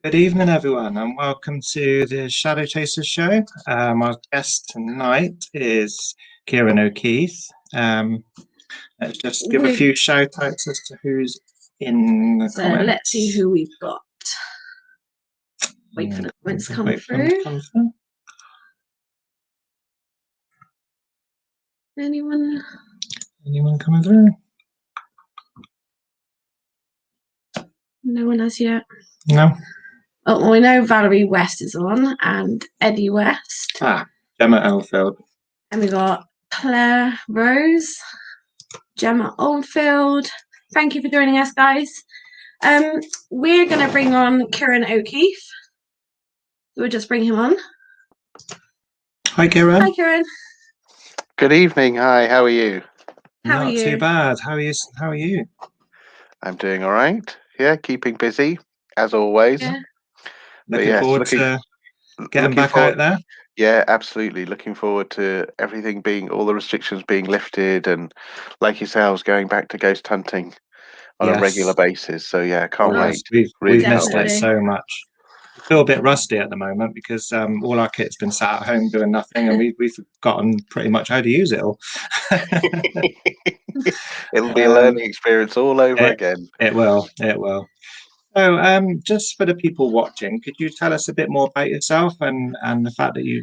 Good evening, everyone, and welcome to the Shadow Chasers show. Our guest tonight is Ciaran O'Keefe. Let's just give a few shout outs as to who's in the comments. Let's see who we've got. Wait for the comments to come through. Anyone coming through? No one as yet. No. Oh, we know Valerie West is on and Eddie West. Gemma Elfield. And we got Claire Rose, Gemma Oldfield. Thank you for joining us, guys. We're going to bring on Ciaran O'Keefe. We'll just bring him on. Hi, Ciaran. Hi, Ciaran. Good evening. Hi, how are you? How are you? Not too bad. How are you? I'm doing all right. Yeah, keeping busy, as always. Yeah. Looking forward to getting back out there? Yeah, absolutely. Looking forward to everything all the restrictions being lifted. And like yourselves, going back to ghost hunting on a regular basis. So yeah, can't wait. We've missed it so much. I feel a bit rusty at the moment because all our kit's been sat at home doing nothing, and we've forgotten pretty much how to use it all. It'll be a learning experience all over again. It will. So, just for the people watching, could you tell us a bit more about yourself and the fact that you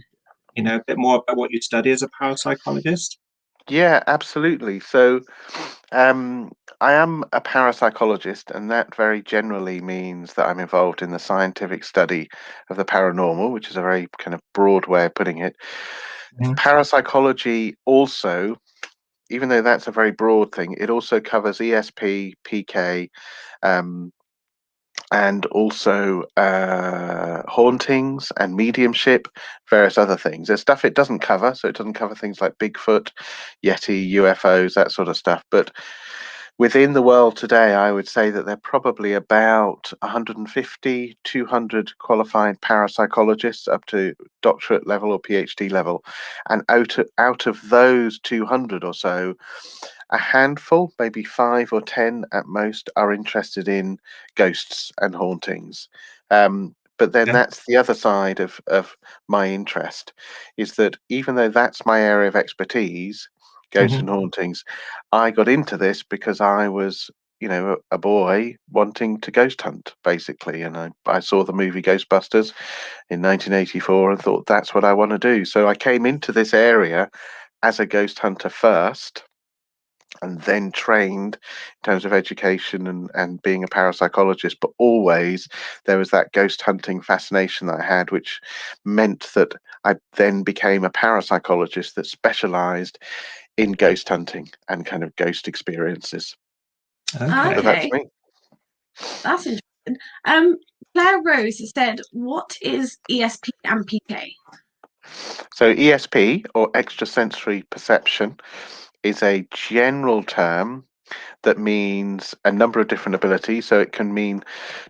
know, a bit more about what you study as a parapsychologist? Yeah, absolutely. So, I am a parapsychologist, and that very generally means that I'm involved in the scientific study of the paranormal, which is a very kind of broad way of putting it. Parapsychology also, even though that's a very broad thing, it also covers ESP, PK, and also hauntings and mediumship, various other things. There's stuff it doesn't cover, so it doesn't cover things like Bigfoot, Yeti, UFOs, that sort of stuff. But within the world today, I would say that there are probably about 150, 200 qualified parapsychologists up to doctorate level or PhD level. And out of those 200 or so, a handful, maybe 5 or 10 at most, are interested in ghosts and hauntings. But then that's the other side of my interest, is that even though that's my area of expertise, ghosts and hauntings, I got into this because I was, a boy wanting to ghost hunt, basically. And I saw the movie Ghostbusters in 1984 and thought, that's what I want to do. So I came into this area as a ghost hunter first, and then trained in terms of education and being a parapsychologist. But always there was that ghost hunting fascination that I had, which meant that I then became a parapsychologist that specialized in ghost hunting and kind of ghost experiences. Okay. So that's me. That's interesting. Claire Rose said, what is ESP and PK? So ESP, or extrasensory perception, is a general term that means a number of different abilities. So it can mean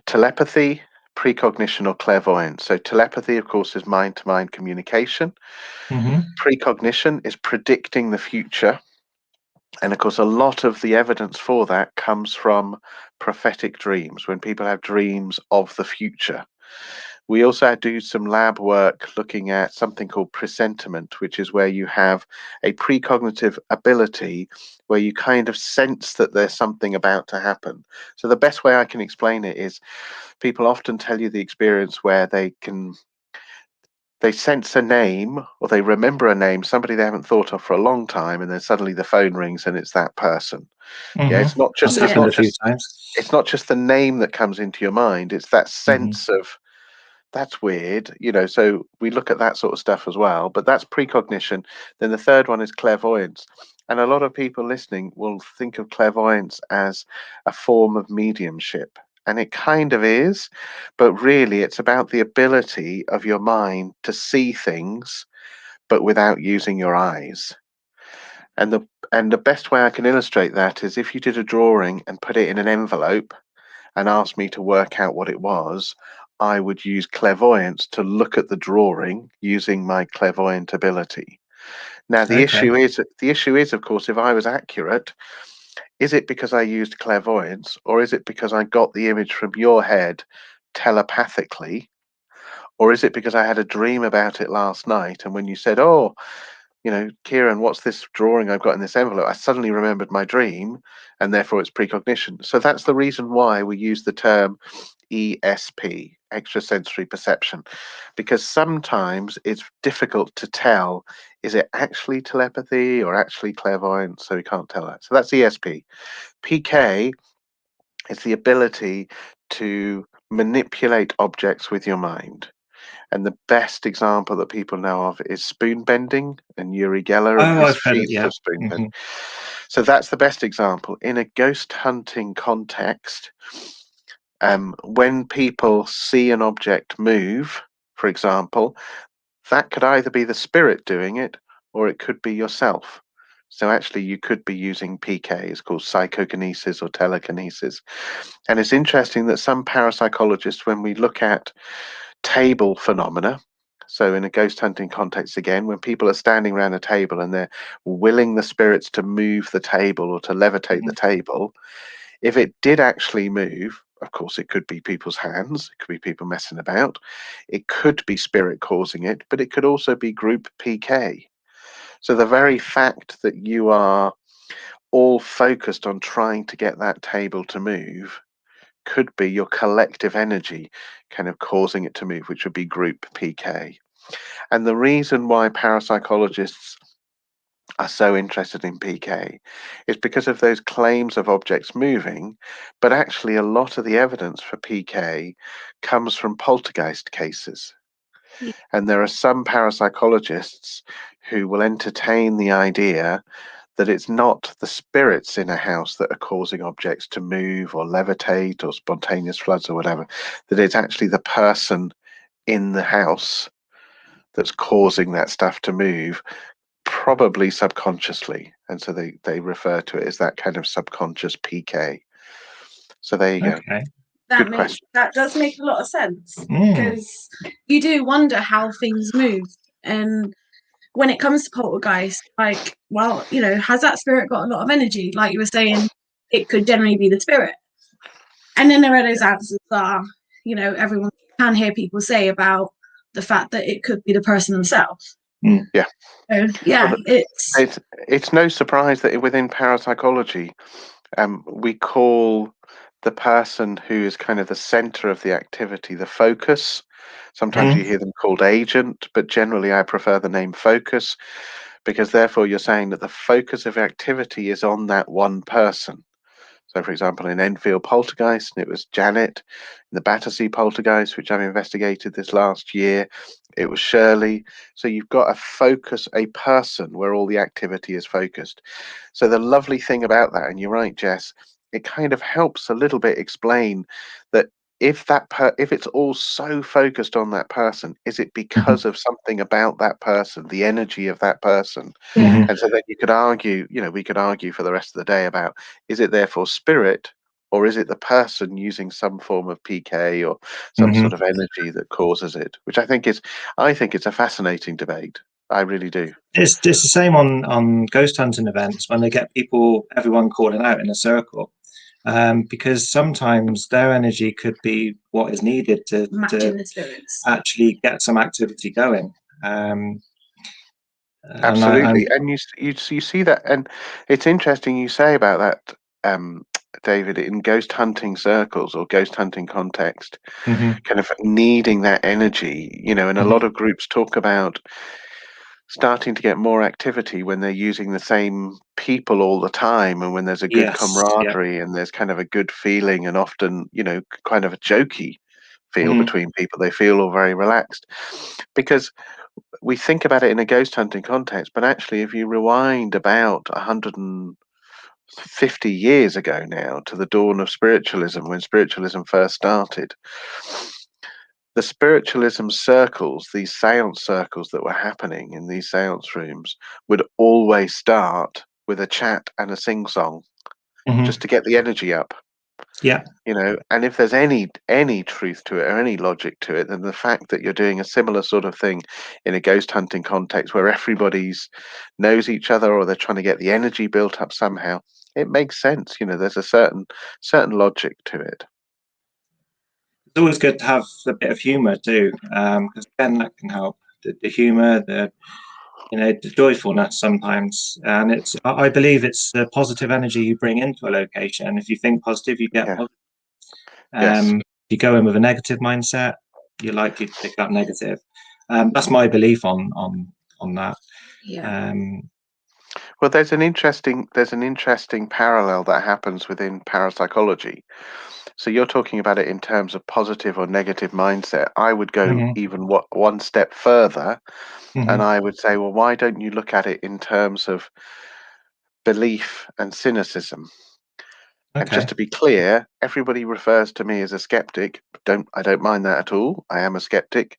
telepathy, precognition, or clairvoyance. So telepathy, of course, is mind-to-mind communication. Precognition is predicting the future. And of course, a lot of the evidence for that comes from prophetic dreams, when people have dreams of the future. We also do some lab work looking at something called presentiment, which is where you have a precognitive ability where you kind of sense that there's something about to happen. So the best way I can explain it is people often tell you the experience where they sense a name, or they remember a name, somebody they haven't thought of for a long time, and then suddenly the phone rings and it's that person. Yeah, it's not just it's not just the name that comes into your mind, it's that sense of, that's weird, so we look at that sort of stuff as well. But that's precognition. Then the third one is clairvoyance. And a lot of people listening will think of clairvoyance as a form of mediumship. And it kind of is, but really it's about the ability of your mind to see things, but without using your eyes. And the best way I can illustrate that is if you did a drawing and put it in an envelope and asked me to work out what it was, I would use clairvoyance to look at the drawing using my clairvoyant ability. Now, the issue is, of course, if I was accurate, is it because I used clairvoyance, or is it because I got the image from your head telepathically, or is it because I had a dream about it last night, and when you said, oh, Ciaran, what's this drawing I've got in this envelope, I suddenly remembered my dream, and therefore it's precognition. So that's the reason why we use the term ESP, extrasensory perception, because sometimes it's difficult to tell, is it actually telepathy or actually clairvoyance? So we can't tell that. So that's ESP. PK is the ability to manipulate objects with your mind. And the best example that people know of is spoon bending, and Uri Geller and Oh, his I've heard it. feats Yeah. of spoon Hmm. bending. So that's the best example. In a ghost hunting context, when people see an object move, for example, that could either be the spirit doing it or it could be yourself. So actually, you could be using PK. It's called psychokinesis or telekinesis. And it's interesting that some parapsychologists, when we look at table phenomena, so in a ghost hunting context again, when people are standing around a table and they're willing the spirits to move the table or to levitate the table, if it did actually move, of course, it could be people's hands, it could be people messing about, it could be spirit causing it, but it could also be group PK. So the very fact that you are all focused on trying to get that table to move could be your collective energy kind of causing it to move, which would be group PK. And the reason why parapsychologists are so interested in PK is because of those claims of objects moving, but actually a lot of the evidence for PK comes from poltergeist cases. Yeah. And there are some parapsychologists who will entertain the idea that it's not the spirits in a house that are causing objects to move or levitate or spontaneous floods or whatever, that it's actually the person in the house that's causing that stuff to move, probably subconsciously. And so they refer to it as that kind of subconscious PK. So there you go. Okay. Good question. That does make a lot of sense, Mm. because you do wonder how things move. And when it comes to poltergeist, like, well, has that spirit got a lot of energy? Like you were saying, it could generally be the spirit. And then there are those answers that everyone can hear people say about the fact that it could be the person themselves. Mm. Yeah. So yeah, Well, it's no surprise that within parapsychology, we call the person who is kind of the center of the activity the focus. Sometimes you hear them called agent, but generally I prefer the name focus, because therefore you're saying that the focus of activity is on that one person. So, for example, in Enfield Poltergeist, it was Janet. In the Battersea Poltergeist, which I've investigated this last year, it was Shirley. So you've got a person where all the activity is focused. So the lovely thing about that, and you're right, Jess, it kind of helps a little bit explain that if it's all so focused on that person, is it because of something about that person, the energy of that person? yeah. And so then you could argue, we could argue for the rest of the day about, is it therefore spirit, or is it the person using some form of PK or some sort of energy that causes it? Which I think it's a fascinating debate. I really do. It's the same on ghost hunting events when they get everyone calling out in a circle, because sometimes their energy could be what is needed Matching to the spirits. actually get some activity going. And Absolutely, and you see that, and it's interesting you say about that, David, in ghost hunting circles or ghost hunting context, Mhm, kind of needing that energy, and a mhm. lot of groups talk about starting to get more activity when they're using the same people all the time, and when there's a good Yes, yeah. camaraderie and there's kind of a good feeling, and often, kind of a jokey feel Mhm, between people. They feel all very relaxed because we think about it in a ghost hunting context, but actually, if you rewind about 150 years ago now to the dawn of spiritualism, when spiritualism first started, the spiritualism circles, these seance circles that were happening in these seance rooms, would always start with a chat and a sing song mhm. just to get the energy up. Yeah. And if there's any truth to it or any logic to it, then the fact that you're doing a similar sort of thing in a ghost hunting context where everybody's knows each other, or they're trying to get the energy built up somehow, it makes sense. There's a certain logic to it. it's always good to have a bit of humour too, because then that can help. The humour, the the joyfulness sometimes, and I believe it's the positive energy you bring into a location. If you think positive, you get Yeah. positive. Yes. If you go in with a negative mindset, you're likely to pick up negative. That's my belief on that. Yeah. Well, there's an interesting parallel that happens within parapsychology. So you're talking about it in terms of positive or negative mindset. I would go Hmm. even one step further, and Hmm. I would say, well, why don't you look at it in terms of belief and cynicism? And just Okay. to be clear, everybody refers to me as a skeptic. I don't mind that at all. I am a skeptic.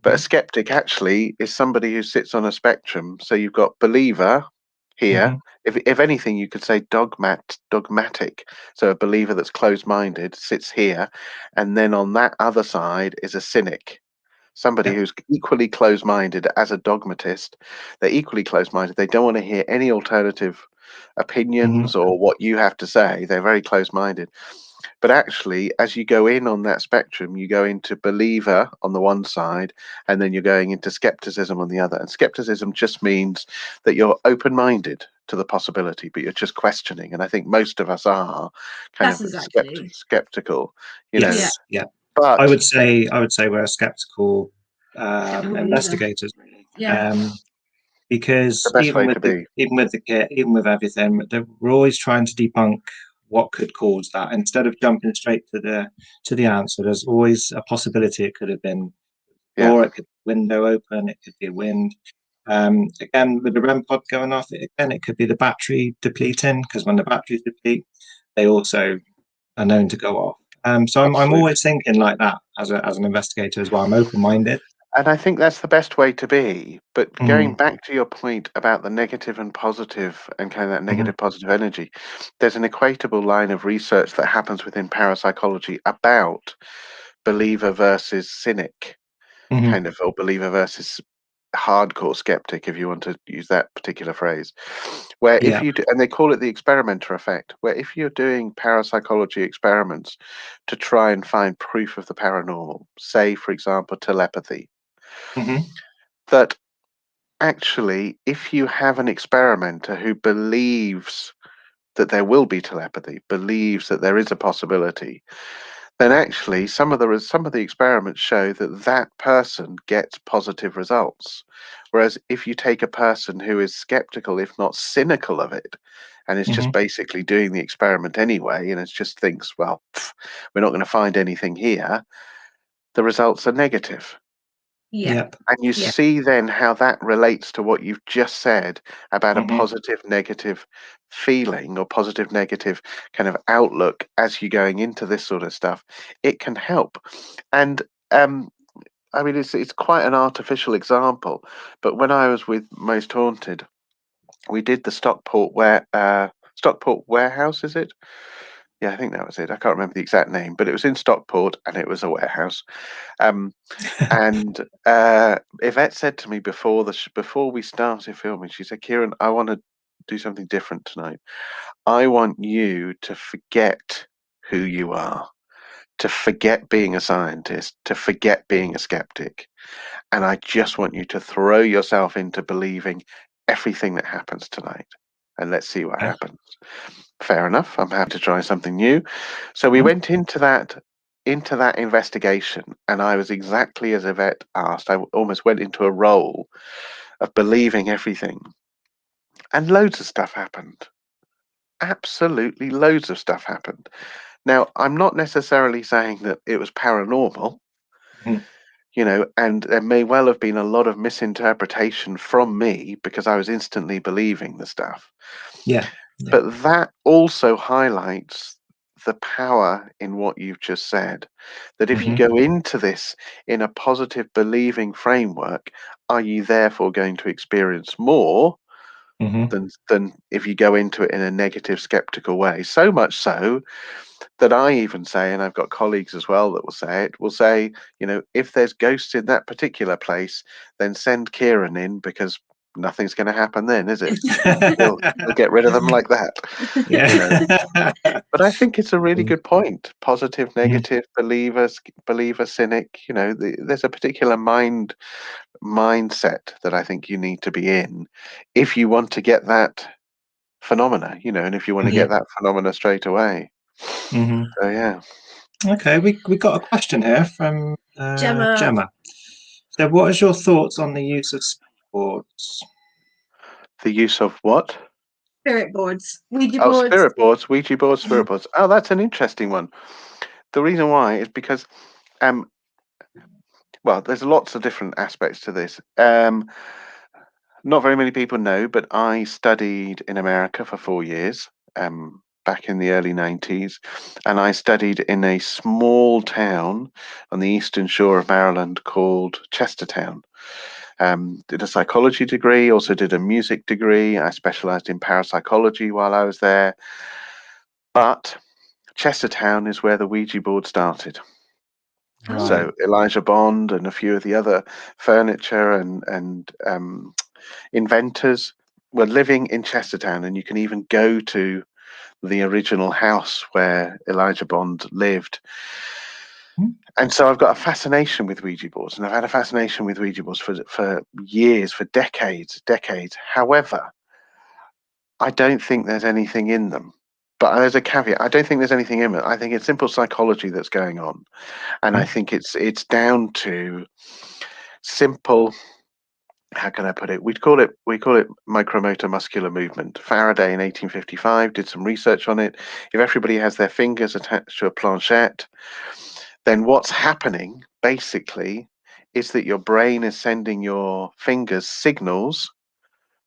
But a Hmm. skeptic actually is somebody who sits on a spectrum. So you've got believer here. Hmm. If anything, you could say dogmatic. So a believer that's closed-minded sits here, and then on that other side is a cynic, somebody Yep. who's equally closed-minded as a dogmatist. They're equally closed-minded. They don't want to hear any alternative Hmm. opinions or what you have to say. They're very closed-minded. But actually, as you go in on that spectrum, you go into believer on the one side, and then you're going into skepticism on the other. And skepticism just means that you're open minded to the possibility, but you're just questioning. And I think most of us are kind That's of exactly. skeptical, you know. Yeah. Yes. Yeah. I But would say we're skeptical Skeptical believer. investigators, really, Yeah. it's the because best way to be. even with the kit, even with everything, we're always trying to debunk what could cause that. Instead of jumping straight to the answer, there's always a possibility it could have been Yeah. door, it could be window open, it could be wind. Again, with the REM pod going off, it could be the battery depleting, because when the batteries deplete, they also are known to go off. So I'm Absolutely. always thinking like that as an investigator as well. I'm open minded. And I think that's the best way to be. But going Mm, back to your point about the negative and positive and kind of that hmm. negative positive energy, there's an equatable line of research that happens within parapsychology about believer versus cynic, Hmm. kind of, or believer versus hardcore skeptic, if you want to use that particular phrase. Where if Yeah. you do, and they call it the experimenter effect, where if you're doing parapsychology experiments to try and find proof of the paranormal, say, for example, telepathy, Hmm. that actually, if you have an experimenter who believes that there will be telepathy, believes that there is a possibility, then actually some of the experiments show that that person gets positive results. Whereas if you take a person who is skeptical, if not cynical of it, and is just Hmm. basically doing the experiment anyway, and it just thinks, well, we're not going to find anything here, the results are negative. Yeah. Yep. And you Yeah. see then how that relates to what you've just said about a Hmm. positive negative feeling or positive negative kind of outlook as you're going into this sort of stuff. It can help. And I mean, it's quite an artificial example, but when I was with Most Haunted, we did the Stockport warehouse, is it? Yeah, I think that was it. I can't remember the exact name, but it was in Stockport and it was a warehouse. Um, and Yvette said to me before we started filming, she said, "Ciaran, I want to do something different tonight. I want you to forget who you are, to forget being a scientist, to forget being a skeptic, and I just want you to throw yourself into believing everything that happens tonight, and let's see what Okay. happens." Fair enough. I'm happy to try something new. So we Mhm. went into that investigation, and I was exactly as Yvette asked. I almost went into a role of believing everything, and loads of stuff happened. Absolutely loads of stuff happened. Now, I'm not necessarily saying that it was paranormal, Mhm. and there may well have been a lot of misinterpretation from me because I was instantly believing the stuff. Yeah. Yeah. But that also highlights the power in what you've just said. That if you Hmm. go into this in a positive believing framework, are you therefore going to experience more Hmm. than if you go into it in a negative, skeptical way? So much so that I even say, and I've got colleagues as well that will say, if there's ghosts in that particular place, then send Ciaran in because nothing's going to happen then, is it? You'll get rid of them like that. Yeah. But I think it's a really Mm. good point. Positive, negative, believer, cynic. There's a particular mindset that I think you need to be in if you want to get that phenomena, and if you want to Yeah. get that phenomena straight away. Hmm. So yeah. Okay, we got a question here from Gemma. Gemma. So, what is your thoughts on the use of boards? The use of what? Spirit boards, Ouija Oh, boards. spirit boards, Ouija boards, spirit boards. Oh, that's an interesting one. The reason why is because, well, there's lots of different aspects to this. Not very many people know, but I studied in America for 4 years, back in the early 90s, and I studied in a small town on the eastern shore of Maryland called Chestertown. Did a psychology degree, also did a music degree. I specialized in parapsychology while I was there. But Chestertown is where the Ouija board started. Right. So Elijah Bond and a few of the other furniture and inventors were living in Chestertown, and you can even go to the original house where Elijah Bond lived. And so I've got a fascination with Ouija boards, and I've had a fascination with Ouija boards for years, for decades. However, I don't think there's anything in them. But there's a caveat. I don't think there's anything in it. I think it's simple psychology that's going on, and I think it's down to simple. How can I put it? We call it micromotor muscular movement. Faraday in 1855 did some research on it. If everybody has their fingers attached to a planchette, then what's happening basically is that your brain is sending your fingers signals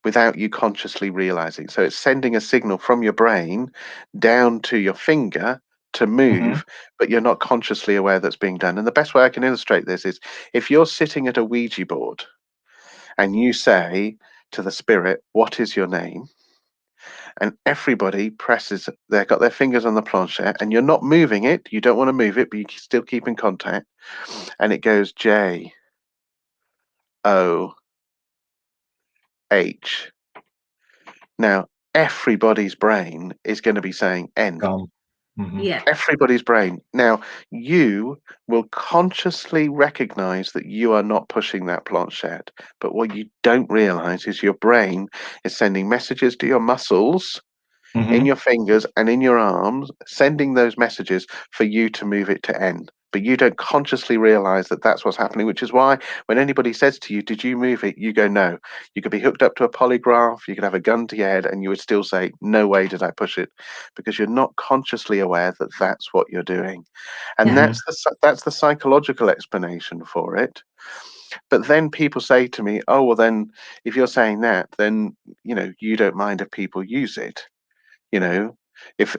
without you consciously realizing. So it's sending a signal from your brain down to your finger to move, but you're not consciously aware that's being done. And the best way I can illustrate this is if you're sitting at a Ouija board and you say to the spirit, "What is your name?" and everybody presses, they've got their fingers on the planchette, and you're not moving it, you don't want to move it, but you still keep in contact, and it goes J-O-H. Now, everybody's brain is going to be saying N. Gone. Yeah. Everybody's brain. Now, you will consciously recognize that you are not pushing that planchette, but what you don't realize is your brain is sending messages to your muscles in your fingers and in your arms, sending those messages for you to move it to N. But you don't consciously realize that that's what's happening, which is why when anybody says to you, "Did you move it?" you go, "No." You could be hooked up to a polygraph, you could have a gun to your head, and you would still say, "No way did I push it," because you're not consciously aware that that's what you're doing. And Yeah. that's the psychological explanation for it. But then people say to me, "Oh, well, then if you're saying that, then you don't mind if people use it." you know if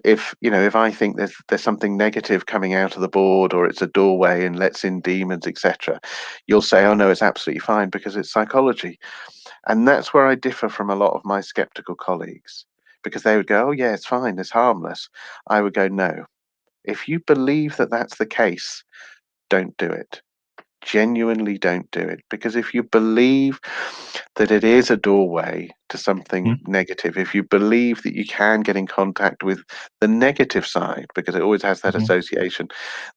I think there's something negative coming out of the board, or it's a doorway and lets in demons, etc., you'll say, "Oh no, it's absolutely fine because it's psychology." And that's where I differ from a lot of my skeptical colleagues, because they would go, "Oh yeah, it's fine, it's harmless." I would go, "No, if you believe that that's the case, don't do it. Genuinely don't do it, because if you believe that it is a doorway to something negative, if you believe that you can get in contact with the negative side, because it always has that association,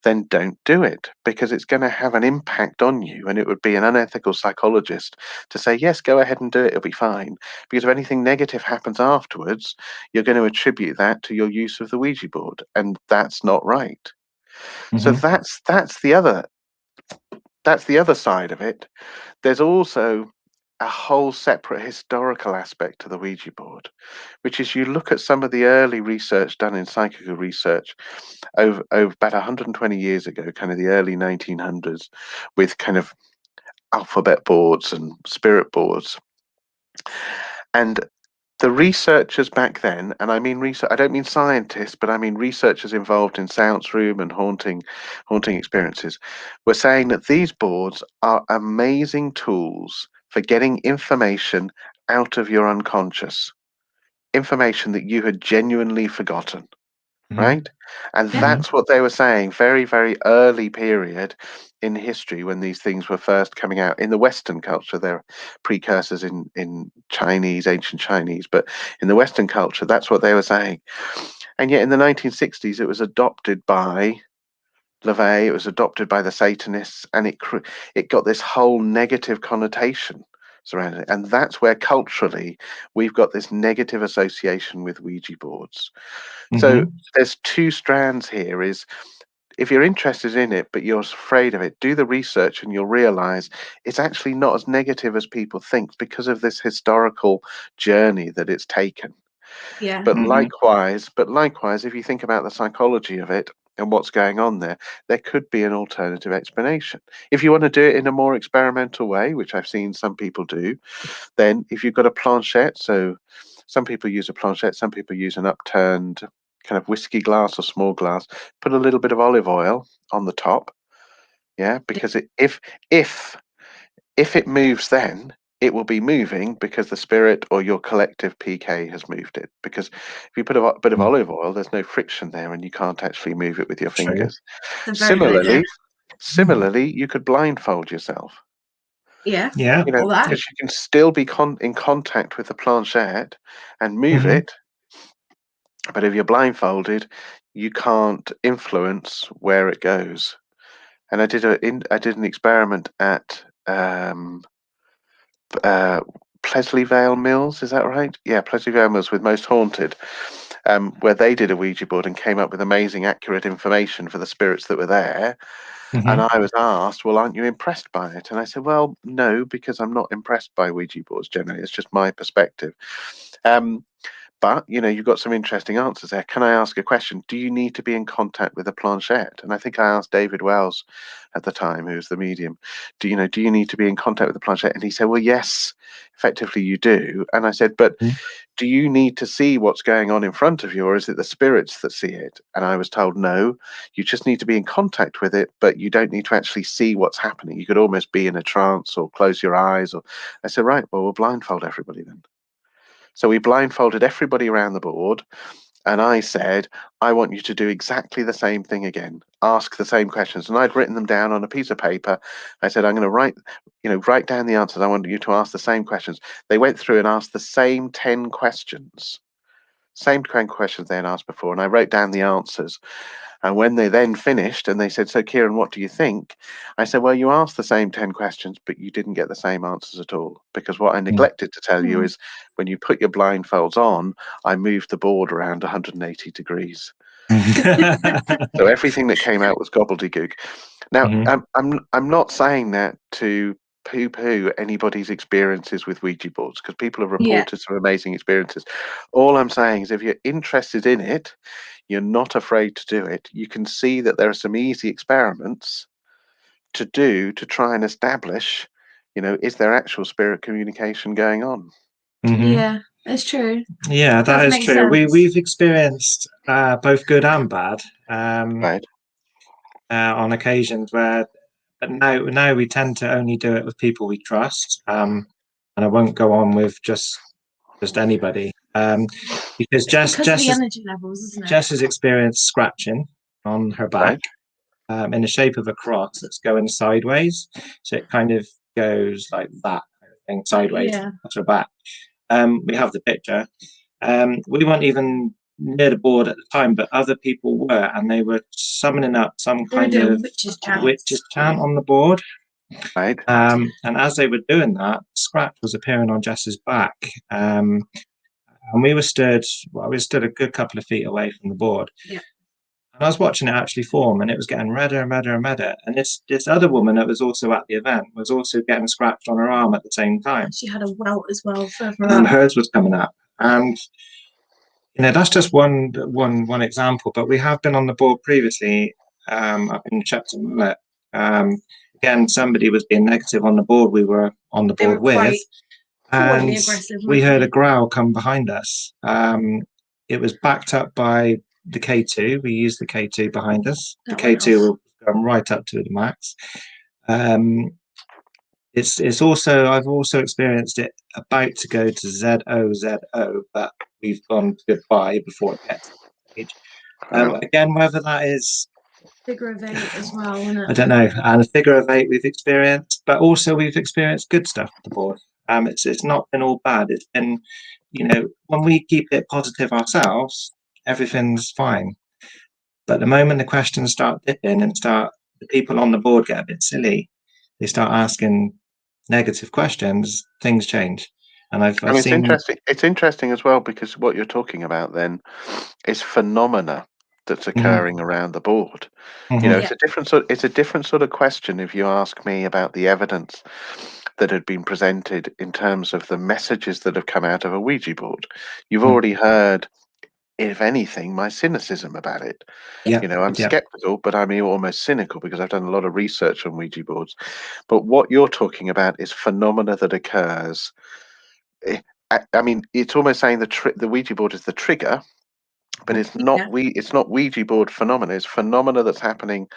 then don't do it, because it's going to have an impact on you, and it would be an unethical psychologist to say, "Yes, go ahead and do it, it'll be fine," because if anything negative happens afterwards, you're going to attribute that to your use of the Ouija board, and that's not right. So that's the other side of it. There's also a whole separate historical aspect to the Ouija board, which is you look at some of the early research done in psychical research over about 120 years ago, kind of the early 1900s, with kind of alphabet boards and spirit boards. And the researchers back then, and I mean research, I don't mean scientists, but I mean researchers involved in seance room and haunting experiences, were saying that these boards are amazing tools for getting information out of your unconscious, information that you had genuinely forgotten. right? And Yeah. that's what they were saying, very, very early period in history when these things were first coming out. In the Western culture, they're precursors in Chinese, ancient Chinese, but in the Western culture, that's what they were saying. And yet in the 1960s, it was adopted by LaVey, it was adopted by the Satanists, and it got this whole negative connotation surrounding it. And that's where culturally we've got this negative association with Ouija boards. So there's two strands here. Is if you're interested in it but you're afraid of it, do the research and you'll realize it's actually not as negative as people think because of this historical journey that it's taken. Yeah. But likewise, if you think about the psychology of it and what's going on there, there could be an alternative explanation. If you want to do it in a more experimental way, which I've seen some people do, then if you've got a planchette, so some people use a planchette, some people use an upturned kind of whiskey glass or small glass, put a little bit of olive oil on the top, yeah, because if it moves, then it will be moving because the spirit or your collective PK has moved it. Because if you put a bit of olive oil, there's no friction there, and you can't actually move it with your True. fingers. It's a very good idea. Similarly, you could blindfold yourself. Yeah. Yeah. You know, All that. because you can still be in contact with the planchette and move it, but if you're blindfolded, you can't influence where it goes. And I did an experiment at Plesley Vale Mills. Is that right? Yeah, Plesley Vale Mills with Most Haunted, where they did a Ouija board and came up with amazing, accurate information for the spirits that were there. And I was asked, "Well, aren't you impressed by it?" And I said, "Well, no, because I'm not impressed by Ouija boards generally. It's just my perspective." But you've got some interesting answers there. Can I ask a question? Do you need to be in contact with a planchette? And I think I asked David Wells at the time, who was the medium, do you need to be in contact with the planchette? And he said, "Well, yes, effectively you do." And I said, "But do you need to see what's going on in front of you, or is it the spirits that see it?" And I was told, no, you just need to be in contact with it, but you don't need to actually see what's happening. You could almost be in a trance or close your eyes. Or I said, right, well, we'll blindfold everybody then. So we blindfolded everybody around the board, and I said, I want you to do exactly the same thing again. Ask the same questions. And I'd written them down on a piece of paper. I said, I'm going to write down the answers. I want you to ask the same questions. They went through and asked the same 10 questions. Same 10 questions they had asked before. And I wrote down the answers. And when they then finished and they said, "So, Ciaran, what do you think?" I said, "Well, you asked the same 10 questions, but you didn't get the same answers at all. Because what I neglected to tell you is when you put your blindfolds on, I moved the board around 180 degrees. So everything that came out was gobbledygook." Now, I'm not saying that to poo-poo anybody's experiences with Ouija boards, because people have reported some amazing experiences. All I'm saying is if you're interested in it, you're not afraid to do it, you can see that there are some easy experiments to do to try and establish, is there actual spirit communication going on? Yeah, it's true. Yeah, that is true. Sense. We've experienced both good and bad Right. on occasions where, but now we tend to only do it with people we trust, and I won't go on with just anybody, because Jess of the energy levels, isn't it? Jess has experienced scratching on her back, in the shape of a cross that's going sideways, so it kind of goes like that kind of thing, sideways. That's her back. We have the picture. We weren't even near the board at the time, but other people were, and they were summoning up some kind of witch's chant on the board. Right. And as they were doing that, scratch was appearing on Jess's back. And we were stood a good couple of feet away from the board. Yeah. And I was watching it actually form, and it was getting redder and redder and redder. And this other woman that was also at the event was also getting scratched on her arm at the same time. She had a welt as well. And hers was coming up. And that's just one example. But we have been on the board previously, up in Chepton Mullet. Again, somebody was being negative on the board we were on the board with. And we heard a growl come behind us. It was backed up by the K2. We used the K2 behind us. The K2 will come right up to the max. It's also, I've also experienced it about to go to ZOZO, but we've gone goodbye before it gets to that stage. Again, whether that is, Figure of 8 as well, isn't I it? don't know, and a figure of 8 we've experienced, but also we've experienced good stuff with the board. It's not been all bad. It's been, when we keep it positive ourselves, everything's fine. But the moment the questions start dipping and the people on the board get a bit silly, they start asking negative questions, things change. And I've And it's seen. interesting. It's interesting as well because what you're talking about then is phenomena that's occurring around the board. Mhm. It's a different sort. It's a different sort of question if you ask me about the evidence that had been presented in terms of the messages that have come out of a Ouija board. You've Mm. already heard, if anything, my cynicism about it. Yeah, I'm yeah. skeptical, but I'm almost cynical because I've done a lot of research on Ouija boards. But what you're talking about is phenomena that occurs. I mean, it's almost saying the Ouija board is the trigger, but it's not Yeah. it's not Ouija board phenomena. It's phenomena that's happening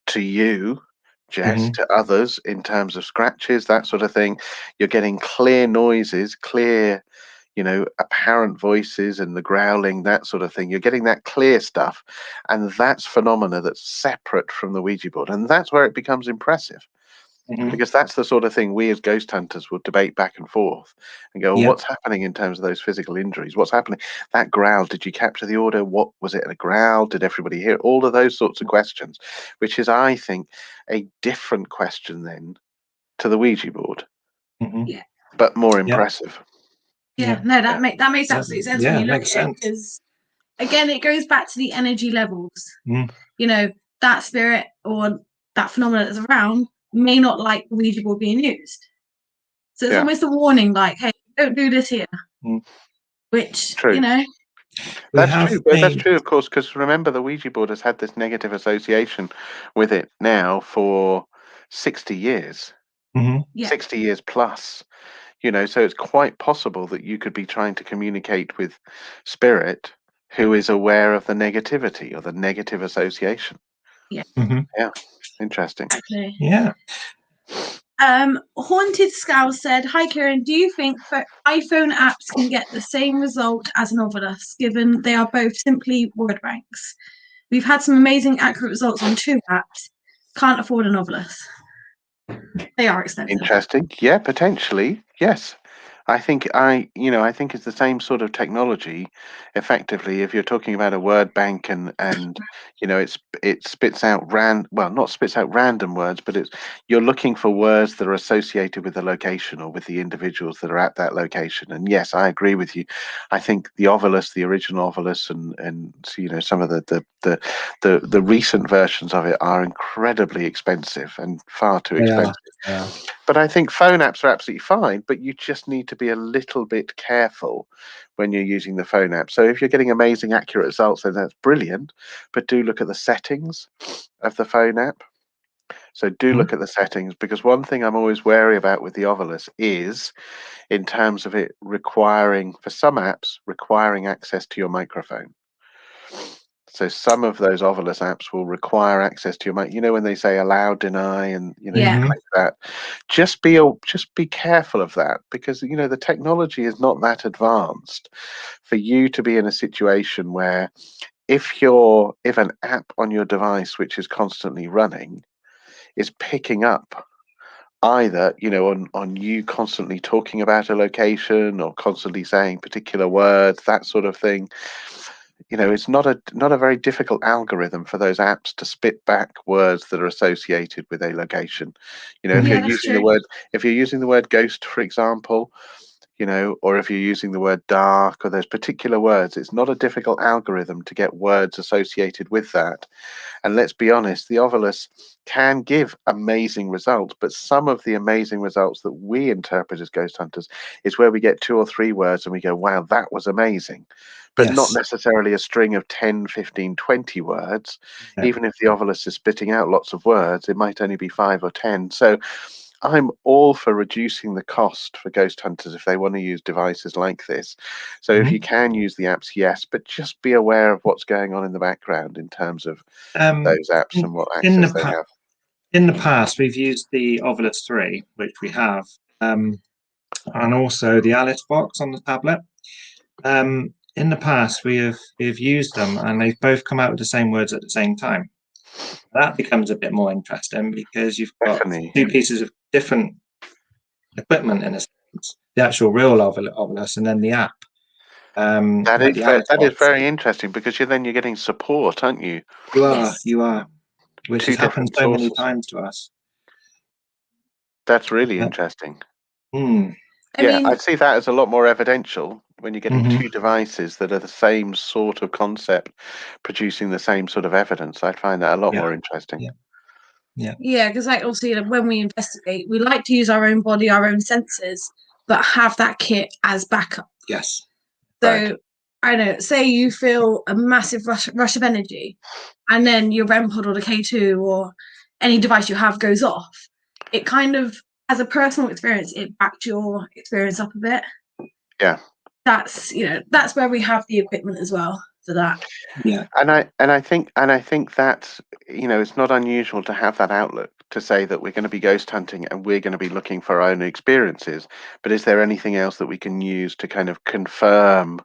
to you, Jess, Mhm. to others in terms of scratches, that sort of thing. You're getting clear noises, clear, apparent voices and the growling, that sort of thing. You're getting that clear stuff, and that's phenomena that's separate from the Ouija board, and that's where it becomes impressive. Mhm. Because that's the sort of thing we as ghost hunters will debate back and forth and go, well, Yeah. what's happening in terms of those physical injuries? What's happening? That growl, did you capture the order? What was it? A growl? Did everybody hear it? All of those sorts of questions, which is, I think, a different question then to the Ouija board, Mhm. Yeah. but more Yeah. impressive. Yeah. Yeah. No, that makes Yeah. absolute sense Yeah, when you look makes at it, sense. because again, it goes back to the energy levels. Mm. That spirit or that phenomenon that's around may not like the Ouija board being used. So it's Yeah. almost a warning, like, hey, don't do this here. Mm. Which, True. We That's have true. But that's been. true, of course, because remember, the Ouija board has had this negative association with it now for 60 years, Mhm. 60 years plus. So it's quite possible that you could be trying to communicate with spirit who is aware of the negativity or the negative association. Mhm. Yeah, interesting. exactly. Yeah. Haunted Scowl said, "Hi Ciaran, do you think that iPhone apps can get the same result as Novelist, given they are both simply word banks? We've had some amazing accurate results on 2 apps. Can't afford a Novelist. They are expensive." Interesting. Yeah, potentially. Yes. I think it's the same sort of technology. Effectively, if you're talking about a word bank and it spits out not spits out random words, but you're looking for words that are associated with the location or with the individuals that are at that location. And yes, I agree with you. I think the Ovilus, the original Ovilus, and some of the recent versions of it are incredibly expensive and far too They are. expensive. Yeah. But I think phone apps are absolutely fine, but you just need to be a little bit careful when you're using the phone app. So if you're getting amazing, accurate results, then that's brilliant. But do look at the settings of the phone app. So do Mhm. look at the settings, because one thing I'm always wary about with the Ovilus is in terms of it requiring, for some apps, requiring access to your microphone. So some of those Ovilus apps will require access to your mic. When they say allow, deny, and you Mhm. click that. Just be careful of that, because the technology is not that advanced for you to be in a situation where if an app on your device which is constantly running is picking up either on you constantly talking about a location or constantly saying particular words, that sort of thing. It's not a very difficult algorithm for those apps to spit back words that are associated with a location. If Mhm. you're Yeah, that's using true. the word ghost, for example, or if you're using the word dark or those particular words, it's not a difficult algorithm to get words associated with that. And let's be honest, the Ovilus can give amazing results, but some of the amazing results that we interpret as ghost hunters is where we get 2 or 3 words and we go, wow, that was amazing. But not Yes. necessarily a string of 10, 15, 20 words. No. Even if the Ovilus is spitting out lots of words, it might only be 5 or 10. So I'm all for reducing the cost for ghost hunters if they want to use devices like this. So if Mhm. you can use the apps, yes, but just be aware of what's going on in the background in terms of those apps In, and what in access the they have. in the past, we've used the Ovilus 3, which we have, and also the Alice box on the tablet. in the past we've used them, and they've both come out with the same words at the same time. That becomes a bit more interesting because you've got Definitely. two pieces of different equipment in a sense. The actual real Ovilus and then the app. That like is the that is App. very interesting because you're getting support, aren't you? You are, which Two has happened different so many sources. times to us. That's really interesting. Mm. I mean, I'd see that as a lot more evidential when you're getting Mhm. two devices that are the same sort of concept producing the same sort of evidence. I'd find that a lot more interesting. yeah, because like obviously when we investigate, we like to use our own body, our own senses, but have that kit as backup. Yes. So Right. I know, say you feel a massive rush of energy, and then your REM pod or the K2 or any device you have goes off. It kind of, as a personal experience, it backed your experience up a bit. Yeah. That's that's where we have the equipment as well for that. Yeah. And I think that it's not unusual to have that outlook to say that we're going to be ghost hunting and we're going to be looking for our own experiences. But is there anything else that we can use to kind of confirm,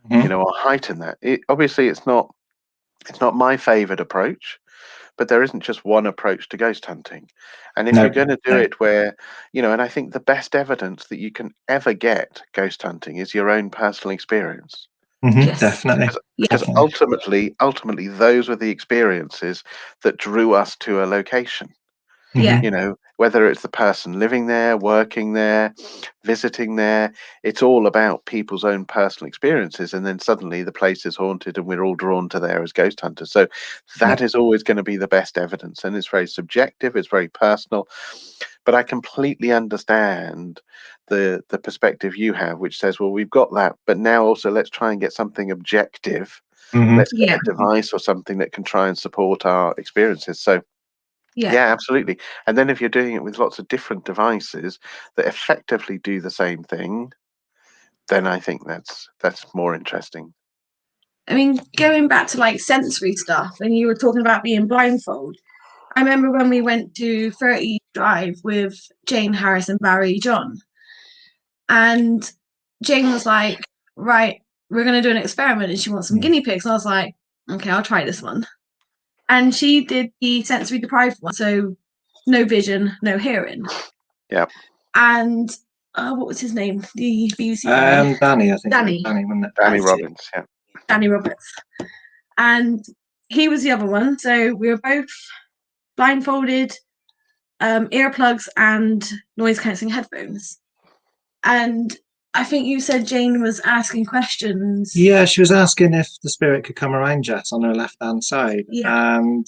Mhm. or heighten that? Obviously, it's not my favorite approach, but there isn't just one approach to ghost hunting. And if No, you're going to do no. it where, and I think the best evidence that you can ever get ghost hunting is your own personal experience. Yes. Definitely. Because Definitely. ultimately, those were the experiences that drew us to a location. Yeah. Whether it's the person living there, working there, visiting there, it's all about people's own personal experiences. And then suddenly the place is haunted and we're all drawn to there as ghost hunters. So that is always going to be the best evidence. And it's very subjective, it's very personal. But I completely understand the perspective you have, which says, well, we've got that, but now also let's try and get something objective. Mhm. Let's get Yeah. a device or something that can try and support our experiences. So Yeah. yeah, absolutely. And then if you're doing it with lots of different devices that effectively do the same thing, then I think that's more interesting. I mean, going back to like sensory stuff, and you were talking about being blindfold. I remember when we went to 30 Drive with Jane Harris and Barry John, and Jane was like, "Right, we're going to do an experiment," and she wants some guinea pigs. And I was like, "Okay, I'll try this one." And she did the sensory deprived one, so no vision, no hearing. Yeah. And what was his name? The BBC guy. Danny, I think. Danny. Danny, wasn't it? Danny That's it. Robbins, yeah. Danny Roberts. And he was the other one. So we were both blindfolded, earplugs and noise cancelling headphones. And I think you said Jane was asking questions. Yeah, she was asking if the spirit could come around Jess on her left-hand side. Yeah. And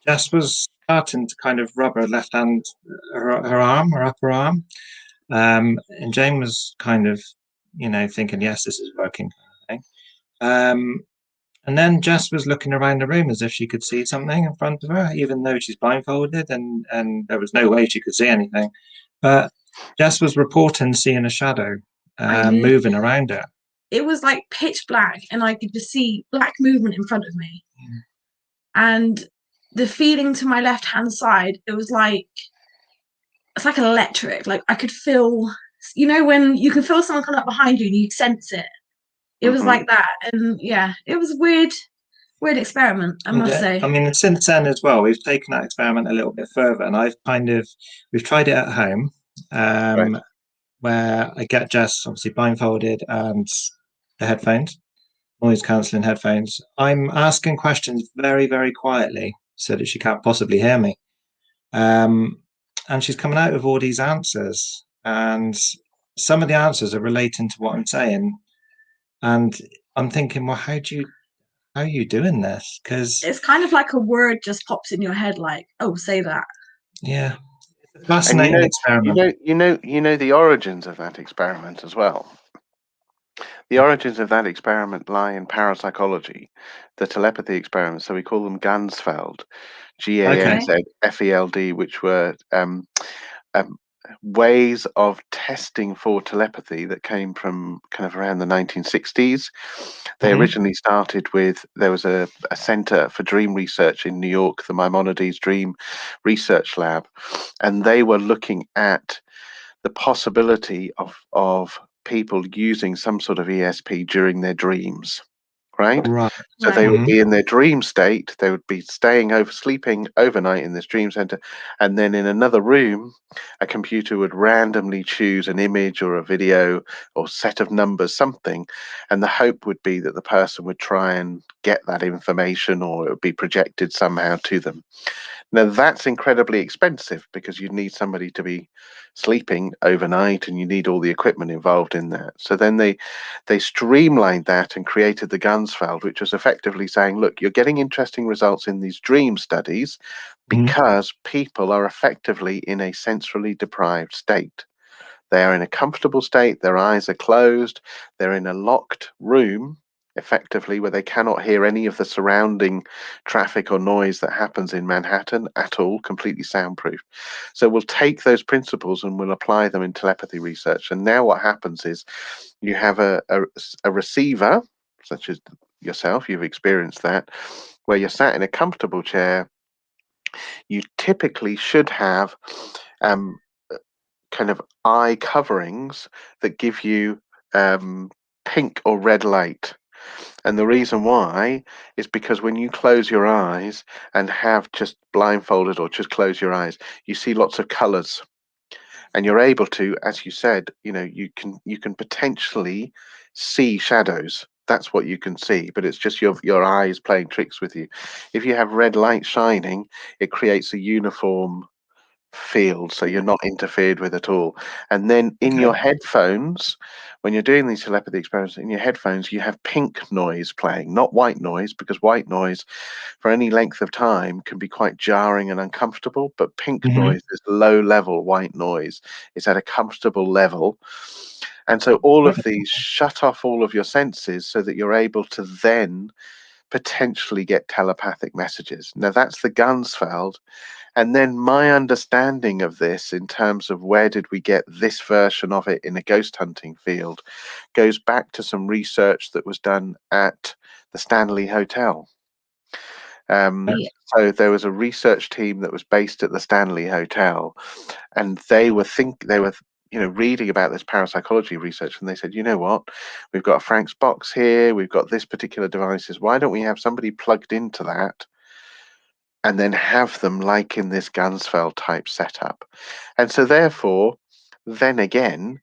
Jess was starting to kind of rub her left hand, her arm, her upper arm. And Jane was kind of, thinking, yes, this is working, kind of thing. And then Jess was looking around the room as if she could see something in front of her, even though she's blindfolded, and there was no way she could see anything. But Jess was reporting seeing a shadow moving around her. It was like pitch black, and I could just see black movement in front of me. And the feeling to my left hand side, it's like an electric. Like I could feel, when you can feel someone coming up behind you and you sense it. It was like that, and yeah, it was a weird experiment, I must say. I mean, since then as well, we've taken that experiment a little bit further, and we've tried it at home, Right. where I get Jess obviously blindfolded and the headphones, noise cancelling headphones. I'm asking questions very, very quietly so that she can't possibly hear me. And she's coming out with all these answers, and some of the answers are relating to what I'm saying. And I'm thinking, well, how are you doing this? Because it's kind of like a word just pops in your head, like, oh, say that. yeah, it's a And fascinating experiment. the origins of that experiment as well. The origins of that experiment lie in parapsychology, the telepathy experiments. So we call them Ganzfeld, GANZFELD, which were um, ways of testing for telepathy that came from kind of around the 1960s. They originally started with, there was a center for dream research in New York, the Maimonides Dream Research Lab, and they were looking at the possibility of people using some sort of ESP during their dreams, right? Right. So they would Mhm. be in their dream state, they would be sleeping overnight in this dream center, and then in another room, a computer would randomly choose an image or a video or set of numbers, something, and the hope would be that the person would try and get that information, or it would be projected somehow to them. Now that's incredibly expensive because you need somebody to be sleeping overnight and you need all the equipment involved in that. So then they streamlined that and created the Gunsfeld, which was effectively saying, look, you're getting interesting results in these dream studies Mhm. because people are effectively in a sensorily deprived state. They are in a comfortable state, their eyes are closed, they're in a locked room, effectively, where they cannot hear any of the surrounding traffic or noise that happens in Manhattan at all, completely soundproof. So we'll take those principles and we'll apply them in telepathy research. And now what happens is you have a receiver, such as yourself, you've experienced that, where you're sat in a comfortable chair. You typically should have um, kind of eye coverings that give you pink or red light. And the reason why is because when you close your eyes and have just blindfolded or just close your eyes, you see lots of colors. And you're able to, as you said, you can potentially see shadows. That's what you can see, but it's just your eyes playing tricks with you. If you have red light shining, it creates a uniform field, so you're not interfered with at all. And then in Okay. your headphones, when you're doing these telepathy experiments, in your headphones you have pink noise playing, not white noise, because white noise for any length of time can be quite jarring and uncomfortable, but pink Mhm. noise is low level white noise. It's at a comfortable level. And so all of these shut off all of your senses so that you're able to then potentially get telepathic messages. Now that's the Gunsfeld. And then my understanding of this in terms of where did we get this version of it in a ghost hunting field goes back to some research that was done at the Stanley Hotel. Yeah. So there was a research team that was based at the Stanley Hotel, and they were reading about this parapsychology research, and they said, you know what, we've got a Frank's box here, we've got this particular devices. Why don't we have somebody plugged into that and then have them like in this Gunsfeld type setup? And so therefore, then again,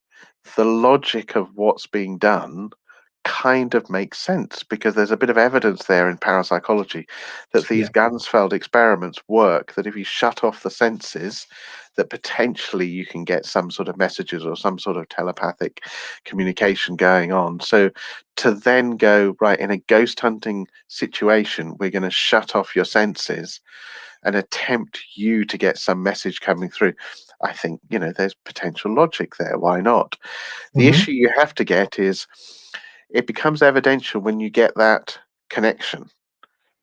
the logic of what's being done kind of makes sense because there's a bit of evidence there in parapsychology that these Yeah. Gunsfeld experiments work, that if you shut off the senses, that potentially you can get some sort of messages or some sort of telepathic communication going on. So to then go, right, in a ghost hunting situation, we're going to shut off your senses and attempt you to get some message coming through. I think, there's potential logic there. Why not? The Mhm. issue you have to get is it becomes evidential when you get that connection,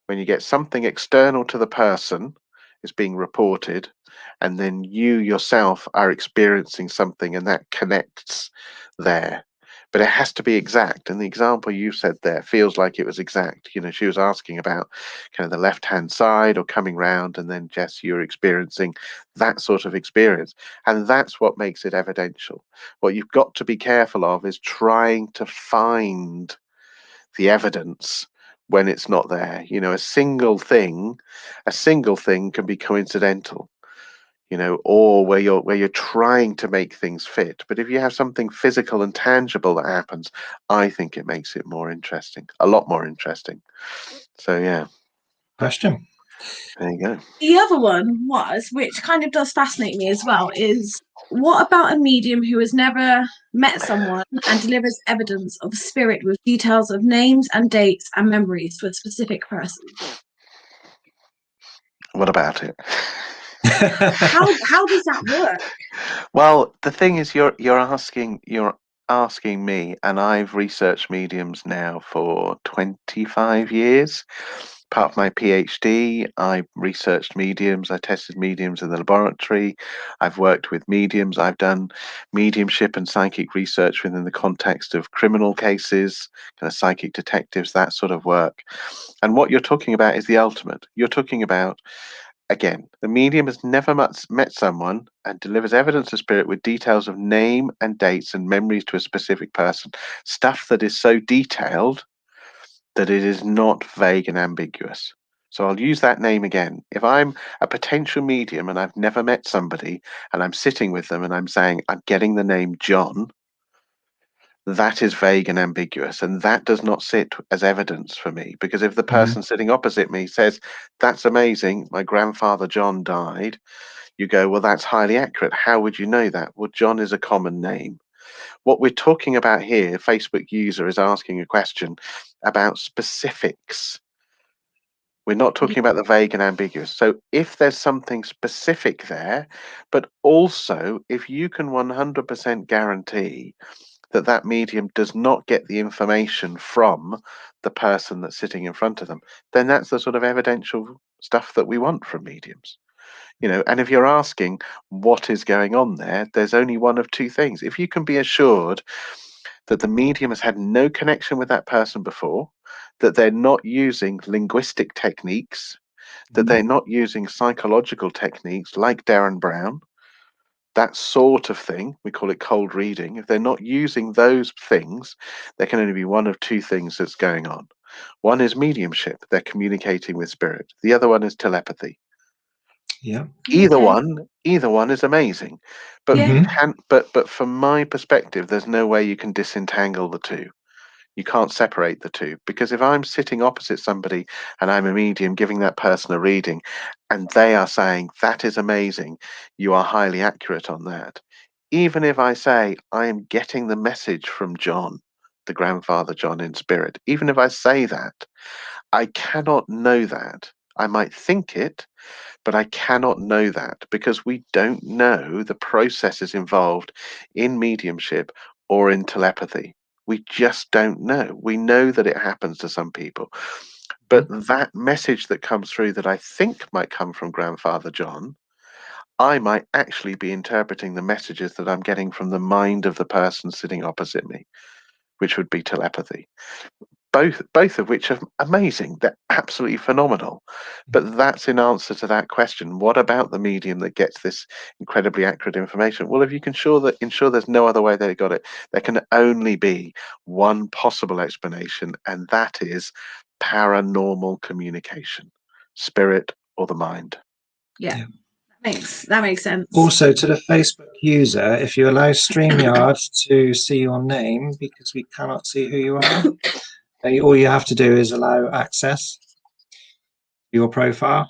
when you get something external to the person is being reported, and then you yourself are experiencing something and that connects there. But it has to be exact. And the example you said there feels like it was exact. She was asking about kind of the left hand side or coming round, and then Jess, you're experiencing that sort of experience. And that's what makes it evidential. What you've got to be careful of is trying to find the evidence when it's not there. A single thing can be coincidental, or where you're trying to make things fit. But if you have something physical and tangible that happens, I think it makes it more interesting, a lot more interesting. So yeah, Question. there you go. The other one was, which kind of does fascinate me as well, is what about a medium who has never met someone and delivers evidence of spirit with details of names and dates and memories to a specific person? What about it? How does that work? Well, the thing is, you're asking me, and I've researched mediums now for 25 years. Part of my PhD, I researched mediums. I tested mediums in the laboratory. I've worked with mediums. I've done mediumship and psychic research within the context of criminal cases, kind of psychic detectives, that sort of work. And what you're talking about is the ultimate. You're talking about Again, the medium has never met someone and delivers evidence of spirit with details of name and dates and memories to a specific person. Stuff that is so detailed that it is not vague and ambiguous. So I'll use that name again. If I'm a potential medium and I've never met somebody and I'm sitting with them and I'm saying, I'm getting the name John, that is vague and ambiguous. And that does not sit as evidence for me. Because if the person sitting opposite me says, that's amazing, my grandfather John died, you go, well, that's highly accurate. How would you know that? Well, John is a common name. What we're talking about here, Facebook user is asking a question about specifics. We're not talking about the vague and ambiguous. So if there's something specific there, but also if you can 100% guarantee that that medium does not get the information from the person that's sitting in front of them, then that's the sort of evidential stuff that we want from mediums. And if you're asking what is going on there, there's only one of two things. If you can be assured that the medium has had no connection with that person before, that they're not using linguistic techniques, that they're not using psychological techniques like Darren Brown, that sort of thing, we call it cold reading. If they're not using those things, there can only be one of two things that's going on. One is mediumship, they're communicating with spirit. The other one is telepathy. Yeah. Either one is amazing, but Yeah. you can't. But from my perspective, there's no way you can disentangle the two. You can't separate the two, because if I'm sitting opposite somebody and I'm a medium giving that person a reading, and they are saying that is amazing, you are highly accurate on that. Even if I say I am getting the message from John, the grandfather John in spirit, even if I say that, I cannot know that. I might think it, but I cannot know that because we don't know the processes involved in mediumship or in telepathy. We just don't know. We know that it happens to some people. But that message that comes through that I think might come from Grandfather John, I might actually be interpreting the messages that I'm getting from the mind of the person sitting opposite me, which would be telepathy. Both of which are amazing. They're absolutely phenomenal. But that's in answer to that question. What about the medium that gets this incredibly accurate information? Well, if you can ensure there's no other way they got it, there can only be one possible explanation, and that is paranormal communication, spirit or the mind. Yeah. That makes sense. Also, to the Facebook user, if you allow StreamYard to see your name, because we cannot see who you are, all you have to do is allow access to your profile.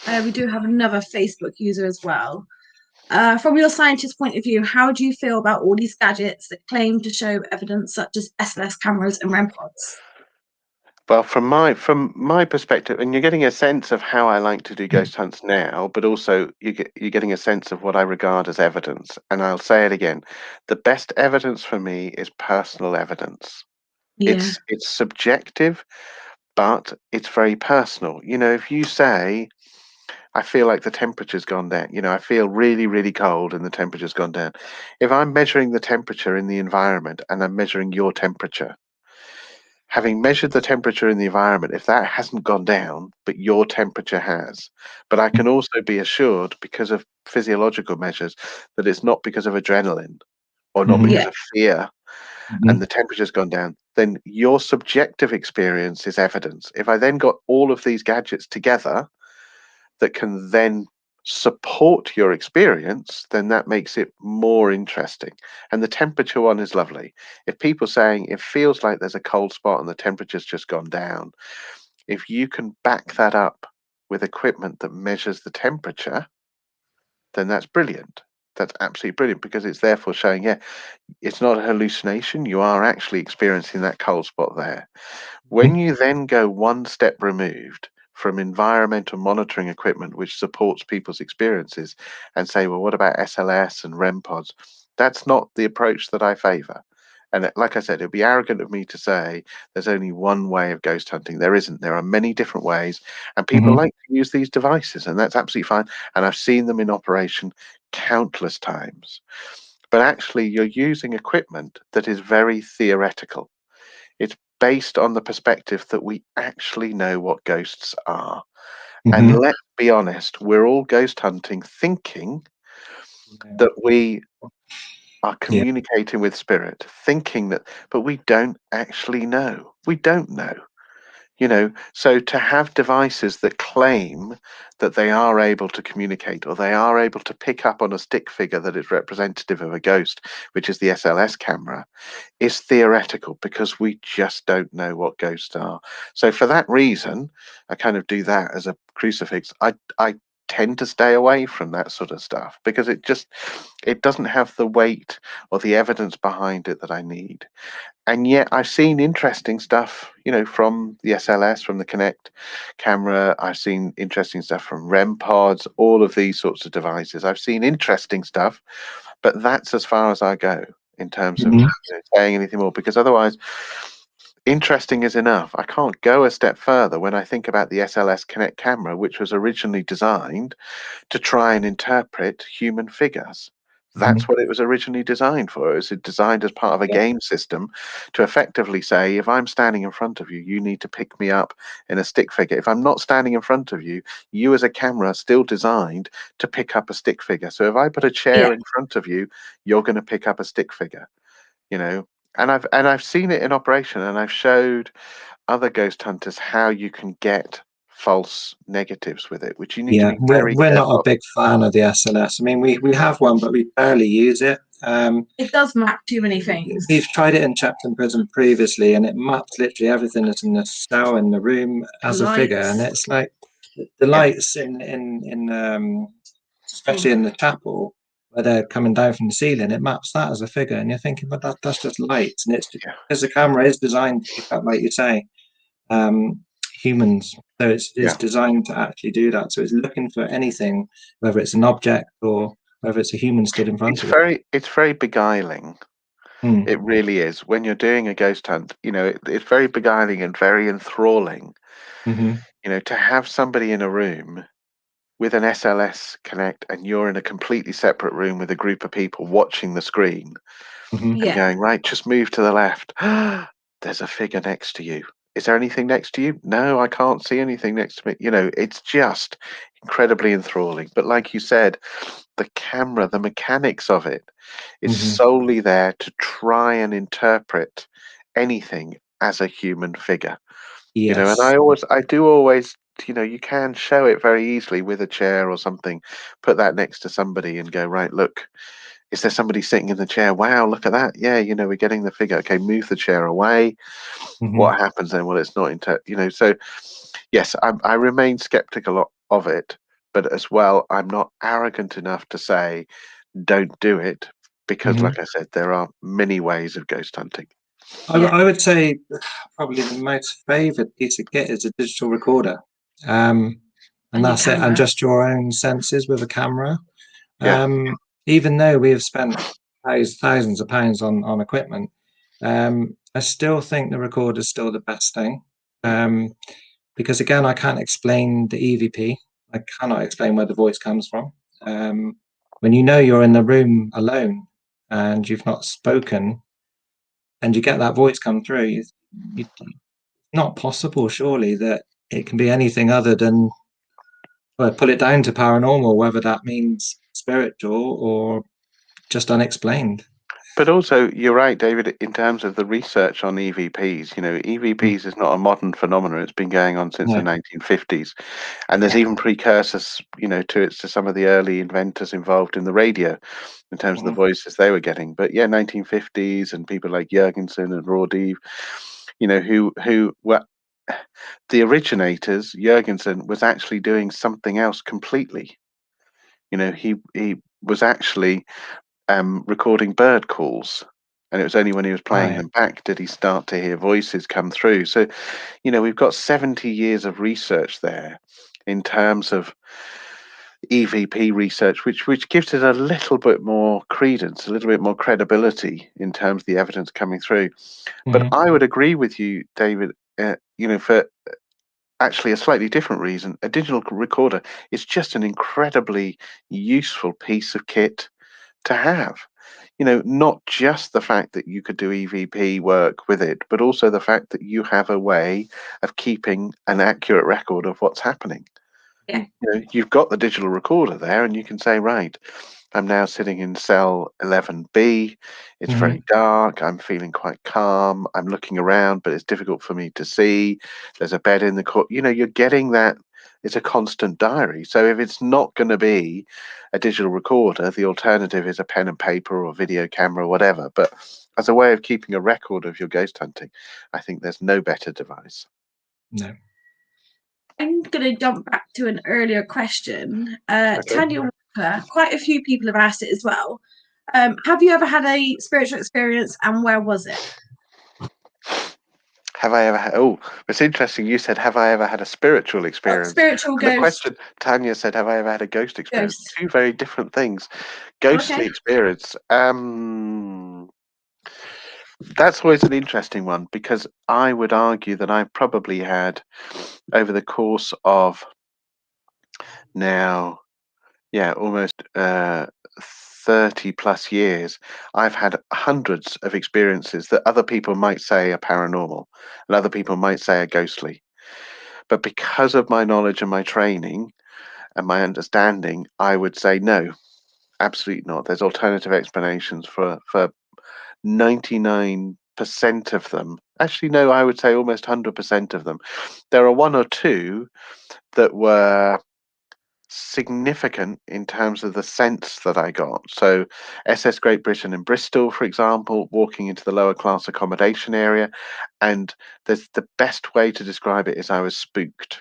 We do have another Facebook user as well. From your scientist point of view, how do you feel about all these gadgets that claim to show evidence, such as SLS cameras and REM pods? Well, from my perspective, and you're getting a sense of how I like to do ghost hunts now, but also you're getting a sense of what I regard as evidence. And I'll say it again: the best evidence for me is personal evidence. Yeah. It's subjective, but it's very personal. If you say, "I feel like the temperature's gone down," I feel really, really cold, and the temperature's gone down. If I'm measuring the temperature in the environment and I'm measuring your temperature, having measured the temperature in the environment, if that hasn't gone down, but your temperature has, but I can also be assured because of physiological measures that it's not because of adrenaline or not because Yeah. of fear and the temperature's gone down, then your subjective experience is evidence. If I then got all of these gadgets together that can then support your experience, then that makes it more interesting. And the temperature one is lovely. If people saying it feels like there's a cold spot and the temperature's just gone down, if you can back that up with equipment that measures the temperature, then that's brilliant. That's absolutely brilliant because it's therefore showing, yeah, it's not a hallucination. You are actually experiencing that cold spot there. When you then go one step removed from environmental monitoring equipment, which supports people's experiences, and say, well, what about SLS and REM pods? That's not the approach that I favor. And like I said, it'd be arrogant of me to say there's only one way of ghost hunting. There isn't. There are many different ways, and people like to use these devices, and that's absolutely fine. And I've seen them in operation countless times. But actually, you're using equipment that is very theoretical. It's based on the perspective that we actually know what ghosts are. And let's be honest, we're all ghost hunting thinking that we are Yeah. communicating with spirit, thinking that, but we don't actually know. We don't know. So to have devices that claim that they are able to communicate, or they are able to pick up on a stick figure that is representative of a ghost, which is the SLS camera, is theoretical, because we just don't know what ghosts are. So for that reason, I kind of do that as a crucifix. I tend to stay away from that sort of stuff, because it doesn't have the weight or the evidence behind it that I need. And yet I've seen interesting stuff, from the SLS, from the Kinect camera. I've seen interesting stuff from REM pods, all of these sorts of devices. I've seen interesting stuff, but that's as far as I go in terms of saying anything more, because otherwise, interesting is enough. I can't go a step further when I think about the SLS Kinect camera, which was originally designed to try and interpret human figures. That's what it was originally designed for. It was designed as part of a game system to effectively say, if I'm standing in front of you, you need to pick me up in a stick figure. If I'm not standing in front of you, you as a camera are still designed to pick up a stick figure. So if I put a chair in front of you, you're going to pick up a stick figure, you know. And I've seen it in operation, and I've showed other ghost hunters how you can get false negatives with it, which you need to Yeah, be we're very we're not a careful. big fan of the SLS. I mean, we have one, but we barely use it. It does map too many things. We've tried it in Chapter Prison previously, and it maps literally everything that's in the cell in the room as a figure, and it's like the lights in especially in the chapel where they're coming down from the ceiling, it maps that as a figure, and you're thinking, but that's just lights, and it's Yeah. because the camera is designed to pick up, like you say, humans. So it's designed to actually do that. So it's looking for anything, whether it's an object or whether it's a human stood in front of it. It's very beguiling. It really is. When you're doing a ghost hunt, it's very beguiling and very enthralling. To have somebody in a room with an SLS Connect, and you're in a completely separate room with a group of people watching the screen and going, right, just move to the left. There's a figure next to you. Is there anything next to you? No, I can't see anything next to me. It's just incredibly enthralling. But like you said, the camera, the mechanics of it is solely there to try and interpret anything as a human figure. And Yes. I do always, you can show it very easily with a chair or something, put that next to somebody and go, right, look, is there somebody sitting in the chair? Wow, look at that. Yeah, we're getting the figure. Okay, move the chair away. What happens then? Well, it's not so yes, I remain skeptical of it, but as well, I'm not arrogant enough to say don't do it, because, like I said, there are many ways of ghost hunting. I would say probably the most favoured piece of kit is a digital recorder. And that's it, and just your own senses with a camera. Yeah. Even though we have spent thousands of pounds on equipment, I still think the recorder is still the best thing. Because again, I can't explain the EVP. I cannot explain where the voice comes from. When you're in the room alone and you've not spoken, and you get that voice come through, it's not possible, surely, that it can be anything other than, well, put it down to paranormal, whether that means spiritual or just unexplained. But also, you're right, David, in terms of the research on EVPs. EVPs is not a modern phenomenon. It's been going on since the 1950s. And there's even precursors, to some of the early inventors involved in the radio in terms of the voices they were getting. But yeah, 1950s, and people like Jurgensen and Rordev, who were the originators. Jurgensen was actually doing something else completely. He was actually recording bird calls, and it was only when he was playing them back did he start to hear voices come through. So, we've got 70 years of research there in terms of EVP research, which gives it a little bit more credence, a little bit more credibility in terms of the evidence coming through. But I would agree with you, David. For actually a slightly different reason, a digital recorder is just an incredibly useful piece of kit to have. Not just the fact that you could do EVP work with it, but also the fact that you have a way of keeping an accurate record of what's happening. Yeah. You know, you've got the digital recorder there, and you can say, right, I'm now sitting in cell 11B. It's very dark. I'm feeling quite calm. I'm looking around, but it's difficult for me to see. There's a bed in the court. You know, you're getting that. It's a constant diary. So if it's not going to be a digital recorder, the alternative is a pen and paper or video camera or whatever. But as a way of keeping a record of your ghost hunting, I think there's no better device. No. I'm going to jump back to an earlier question. Okay. Tanya Walker, quite a few people have asked it as well. Have you ever had a spiritual experience, and where was it? Have I ever had? Oh, it's interesting. You said, "Have I ever had a spiritual experience?" Spiritual And the ghost. question, Tanya said, "Have I ever had a ghost experience?" Ghost. Two very different things. Ghostly Okay. experience. That's always an interesting one, because I would argue that I've probably had, over the course of now, almost 30 plus years, I've had hundreds of experiences that other people might say are paranormal and other people might say are ghostly. But because of my knowledge and my training and my understanding, I would say no, absolutely not. There's alternative explanations for 99% of them. Actually, no, I would say almost 100% of them. There are one or two that were significant in terms of the sense that I got. So, SS Great Britain in Bristol, for example, walking into the lower class accommodation area, and there's the best way to describe it is I was spooked.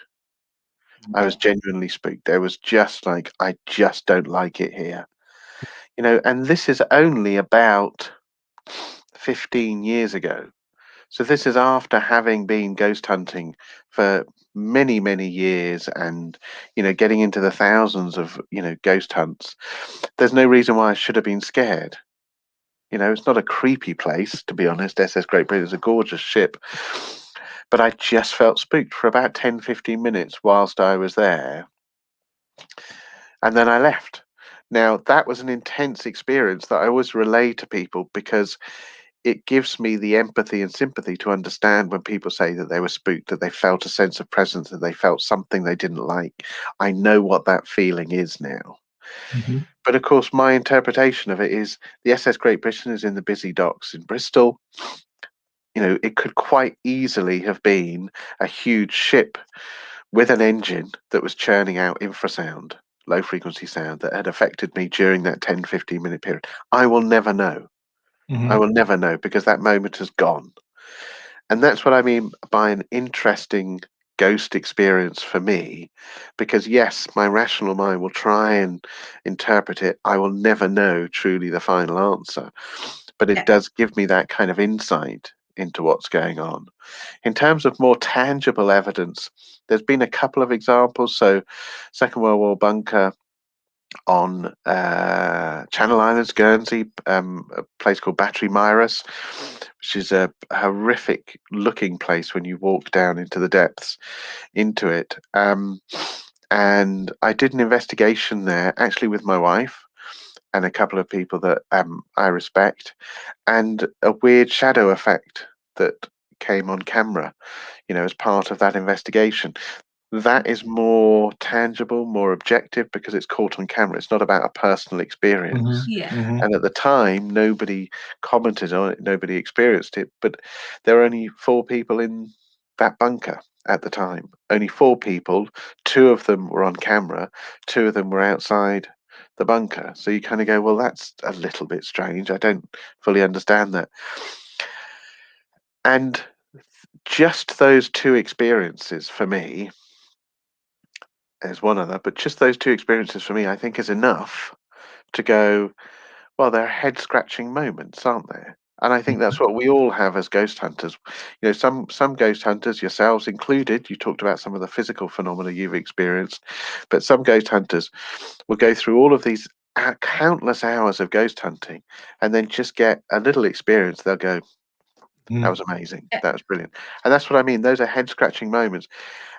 I was genuinely spooked. There was just like, I just don't like it here. You know, and this is only about 15 years ago. So this is after having been ghost hunting for many, many years, and, you know, getting into the thousands of, you know, ghost hunts. There's no reason why I should have been scared. You know, it's not a creepy place, to be honest. SS Great Britain is a gorgeous ship. But I just felt spooked for about 10, 15 minutes whilst I was there. And then I left. Now, that was an intense experience that I always relay to people, because it gives me the empathy and sympathy to understand when people say that they were spooked, that they felt a sense of presence, that they felt something they didn't like. I know what that feeling is now. But of course, my interpretation of it is the SS Great Britain is in the busy docks in Bristol. You know, it could quite easily have been a huge ship with an engine that was churning out infrasound, low frequency sound, that had affected me during that 10, 15-minute period. I will never know. I will never know, because that moment has gone. And that's what I mean by an interesting ghost experience for me, because yes, my rational mind will try and interpret it. I will never know truly the final answer, but it does give me that kind of insight into what's going on. In terms of more tangible evidence, there's been a couple of examples. So, Second World War bunker on Channel Islands, Guernsey, a place called Battery Myras, which is a horrific looking place when you walk down into the depths into it. And I did an investigation there, actually with my wife and a couple of people that I respect, and a weird shadow effect that came on camera, you know, as part of that investigation. That is more tangible, more objective, because it's caught on camera. It's not about a personal experience. Yeah. And at the time, nobody commented on it, nobody experienced it. But there were only 4 people in that bunker at the time. Only 4 people. 2 of them were on camera, 2 of them were outside the bunker. So you kind of go, well, that's a little bit strange. I don't fully understand that. And just those 2 experiences for me, there's one other, but just those 2 experiences for me, I think, is enough to go, well, they're head-scratching moments, aren't there? And I think that's what we all have as ghost hunters. You know, some ghost hunters, yourselves included, you talked about some of the physical phenomena you've experienced, but some ghost hunters will go through all of these countless hours of ghost hunting and then just get a little experience. They'll go, that was amazing. That was brilliant. And that's what I mean. Those are head-scratching moments.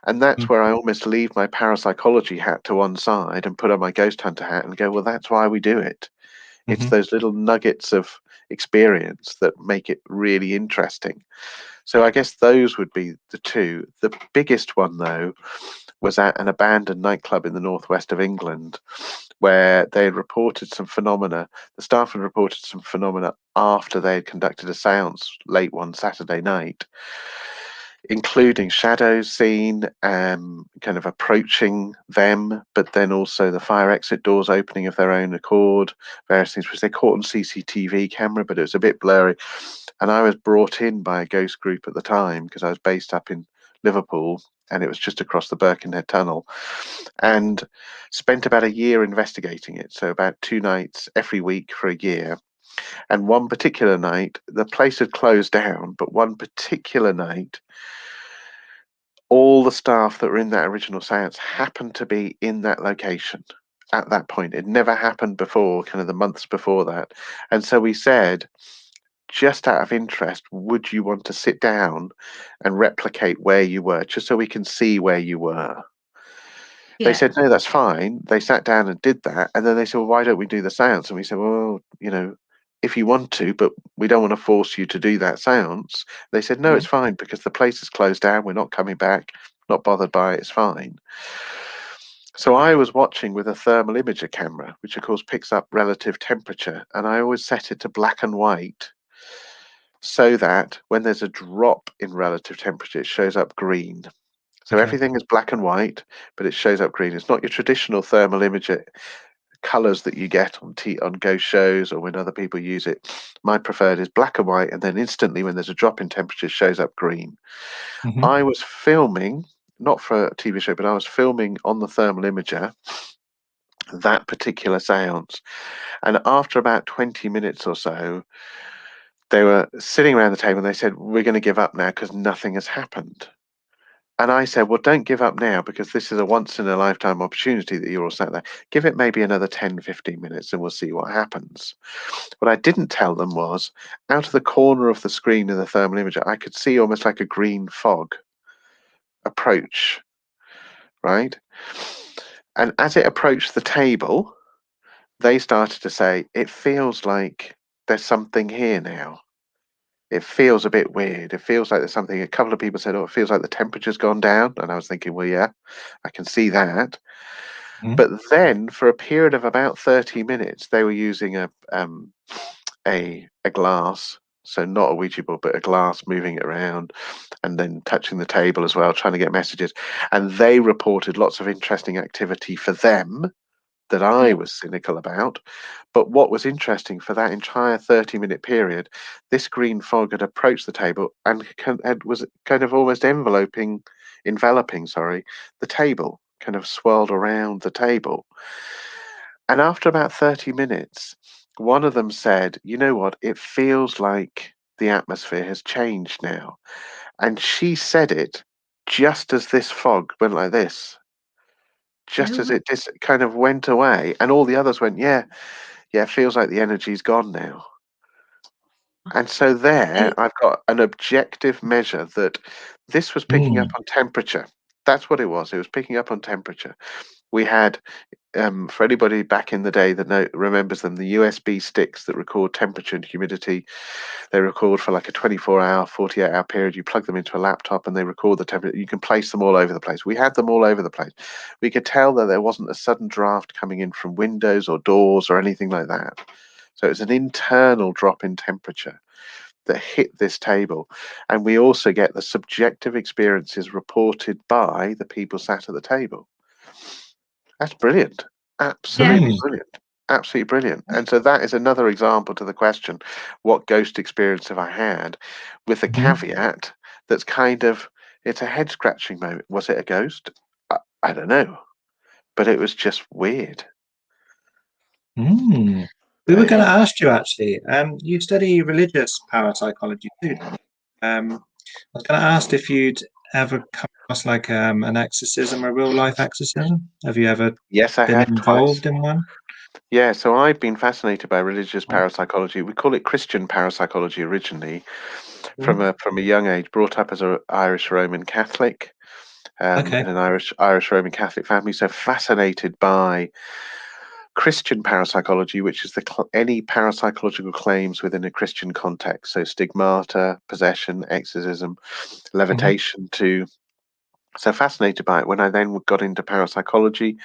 And that's where I almost leave my parapsychology hat to one side and put on my ghost hunter hat and go, well, that's why we do it. It's those little nuggets of experience that make it really interesting. So I guess those would be the 2. The biggest one, though, was at an abandoned nightclub in the northwest of England, where they had reported some phenomena. The staff had reported some phenomena after they had conducted a seance late one Saturday night, including shadows seen, kind of approaching them, but then also the fire exit doors opening of their own accord, various things, which they caught on CCTV camera, but it was a bit blurry. And I was brought in by a ghost group at the time because I was based up in Liverpool, and it was just across the Birkenhead Tunnel, and spent about a year investigating it. So about 2 nights every week for a year. And one particular night, the place had closed down, but one particular night, all the staff that were in that original seance happened to be in that location at that point. It never happened before, kind of the months before that. And so we said, just out of interest, would you want to sit down and replicate where you were, just so we can see where you were? They Yeah. said, no, that's fine. They sat down and did that. And then they said, well, why don't we do the seance? And we said, well, if you want to, but we don't want to force you to do that seance. They said, no, it's fine because the place is closed down. We're not coming back, not bothered by it. It's fine. So I was watching with a thermal imager camera, which of course picks up relative temperature. And I always set it to black and white so that when there's a drop in relative temperature, it shows up green. So Okay. everything is black and white, but it shows up green. It's not your traditional thermal imager colors that you get on ghost shows or when other people use it. My preferred is black and white, and then instantly when there's a drop in temperature, it shows up green. Mhm. I was filming, not for a TV show, but I was filming on the thermal imager that particular seance. And after about 20 minutes or so, they were sitting around the table and they said, we're going to give up now because nothing has happened. And I said, well, don't give up now because this is a once in a lifetime opportunity that you're all sat there. Give it maybe another 10, 15 minutes and we'll see what happens. What I didn't tell them was out of the corner of the screen in the thermal imager, I could see almost like a green fog approach, right? And as it approached the table, they started to say, it feels like there's something here now. It feels a bit weird. It feels like there's something. A couple of people said, oh, it feels like the temperature's gone down. And I was thinking, well, yeah, I can see that. Mhm. But then for a period of about 30 minutes, they were using a glass, so not a Ouija board, but a glass, moving it around and then touching the table as well, trying to get messages. And they reported lots of interesting activity for them that I was cynical about. But what was interesting for that entire 30-minute period, this green fog had approached the table and was kind of almost enveloping, the table, kind of swirled around the table. And after about 30 minutes, one of them said, you know what, it feels like the atmosphere has changed now. And she said it just as this fog went like this, just Oh, as it just kind of went away. And all the others went, yeah, it feels like the energy's gone now. And so there, I've got an objective measure that this was picking up on temperature. That's what it was. It was picking up on temperature. We had, for anybody back in the day that remembers them, the USB sticks that record temperature and humidity. They record for like a 24-hour, 48-hour period. You plug them into a laptop and they record the temperature. You can place them all over the place. We had them all over the place. We could tell that there wasn't a sudden draft coming in from windows or doors or anything like that. So it was an internal drop in temperature that hit this table. And we also get the subjective experiences reported by the people sat at the table. That's brilliant. Absolutely brilliant. Absolutely brilliant. And so that is another example to the question, what ghost experience have I had? With the caveat that's kind of, it's a head scratching moment. Was it a ghost? I don't know. But it was just weird. We were going to ask you actually. You study religious parapsychology too, don't you? I was going to ask if you'd ever come across like an exorcism, a real life exorcism. Have you ever Yes, I been have twice. involved in one? Yeah, so I've been fascinated by religious parapsychology. We call it Christian parapsychology originally, from a young age. Brought up as an Irish Roman Catholic, Okay. in an Irish Roman Catholic family. So fascinated by Christian parapsychology, which is any parapsychological claims within a Christian context. So stigmata, possession, exorcism, levitation to So fascinated by it. When I then got into parapsychology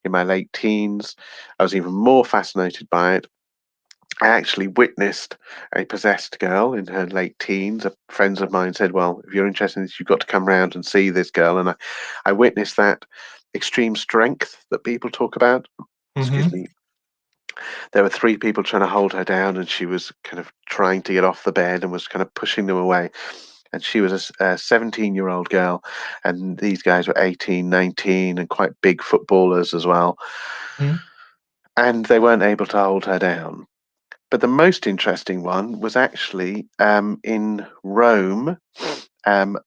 in my late teens, I was even more fascinated by it. I actually witnessed a possessed girl in her late teens. Friends of mine said, "Well, if you're interested in this, you've got to come round and see this girl." And I witnessed that extreme strength that people talk about. Excuse Mm-hmm. me. There were three people trying to hold her down, and she was kind of trying to get off the bed and was kind of pushing them away. And she was a 17-year-old girl, and these guys were 18, 19, and quite big footballers as well. Mm-hmm. And they weren't able to hold her down. But the most interesting one was actually in Rome. Um,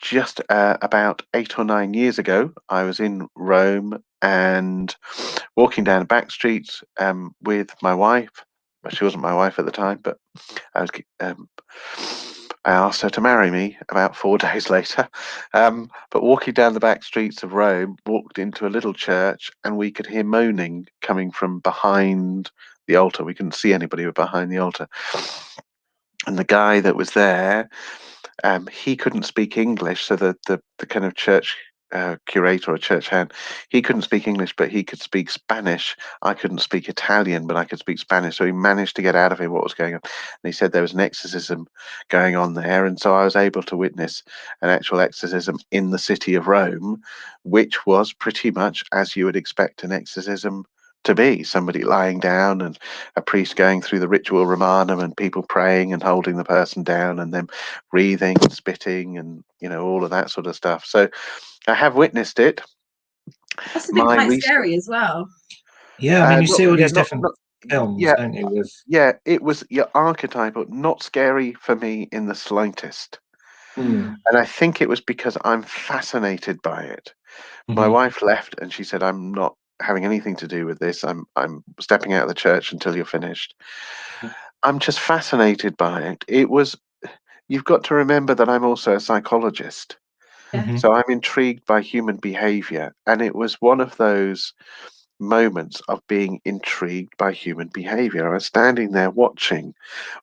just about 8 or 9 years ago, I was in Rome and walking down a back street with my wife. Well, she wasn't my wife at the time, but I was. I asked her to marry me about 4 days later. But walking down the back streets of Rome, walked into a little church, and we could hear moaning coming from behind the altar. We couldn't see anybody behind the altar. And the guy that was there, he couldn't speak English, so the kind of church curator or church hand, he couldn't speak English, but he could speak Spanish. I couldn't speak Italian, but I could speak Spanish. So he managed to get out of him what was going on. And he said there was an exorcism going on there, and so I was able to witness an actual exorcism in the city of Rome, which was pretty much as you would expect an exorcism to be: somebody lying down and a priest going through the ritual Romanum and people praying and holding the person down and then breathing and spitting and all of that sort of stuff. So I have witnessed it. Must have been My quite research, scary as well. Yeah, I mean, you not, see all yeah, these different films, yeah, don't you? With it was your archetypal, not scary for me in the slightest. mm, And I think it was because I'm fascinated by it. My hmm wife left and she said, "I'm not having anything to do with this. I'm stepping out of the church until you're finished." I'm just fascinated by it. You've got to remember that I'm also a psychologist. Yeah. hmm So I'm intrigued by human behavior. And it was one of those moments of being intrigued by human behavior. I was standing there watching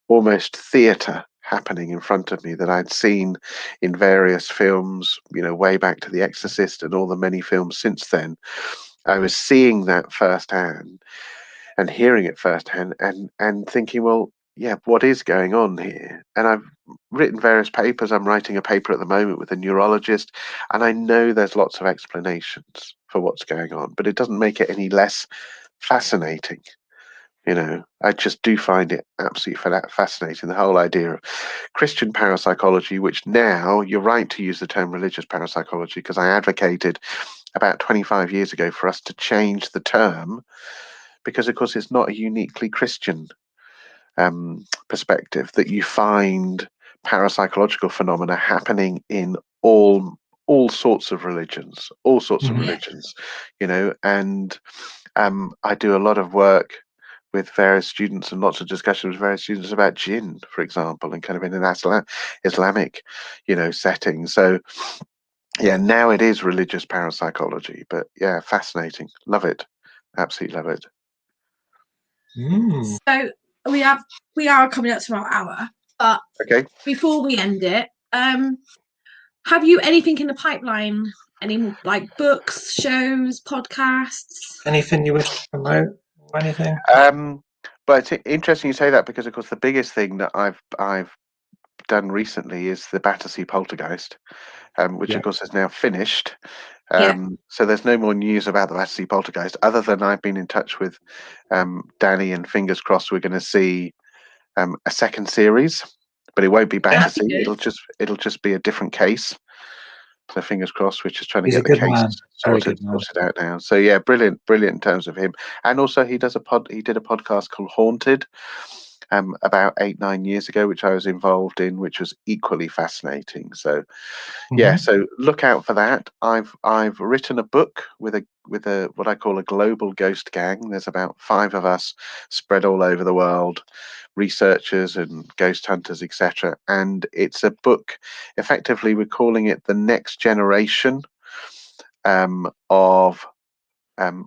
almost theatre happening in front of me that I'd seen in various films, way back to The Exorcist and all the many films since then. I was seeing that firsthand and hearing it firsthand and thinking, well, yeah, what is going on here? And I've written various papers. I'm writing a paper at the moment with a neurologist, and I know there's lots of explanations for what's going on, but it doesn't make it any less fascinating. I just do find it absolutely fascinating, the whole idea of Christian parapsychology, which now you're right to use the term religious parapsychology, because I advocated about 25 years ago for us to change the term, because of course it's not a uniquely Christian perspective that you find parapsychological phenomena happening in all sorts of religions, all sorts of hmm Yeah. religions, and I do a lot of work with various students and lots of discussions with various students about jinn, for example, and kind of in an Islamic, setting. So yeah, now it is religious parapsychology, but yeah, fascinating. Love it. Absolutely love it. Mm. So we are coming up to our hour, but Okay. before we end it, have you anything in the pipeline? Any like books, shows, podcasts? Anything you wish to promote or anything? But it's interesting you say that, because of course the biggest thing that I've done recently is the Battersea Poltergeist, which Yeah. of course is now finished. Yeah. So there's no more news about the Battersea Poltergeist, other than I've been in touch with Danny, and fingers crossed we're going to see a second series, but it won't be Okay. That'd be Battersea. good. It'll just be a different case. So fingers crossed. We're just trying to He's a get the good case man. Very sorted good man. sorted out now. So yeah, brilliant, brilliant in terms of him. And also he does a pod. He did a podcast called Haunted, about 8 9 years ago, which I was involved in, which was equally fascinating. So yeah, hmm so look out for that. I've written a book with a what I call a global ghost gang. There's about 5 of us spread all over the world, researchers and ghost hunters, etc. And it's a book. Effectively, we're calling it the next generation of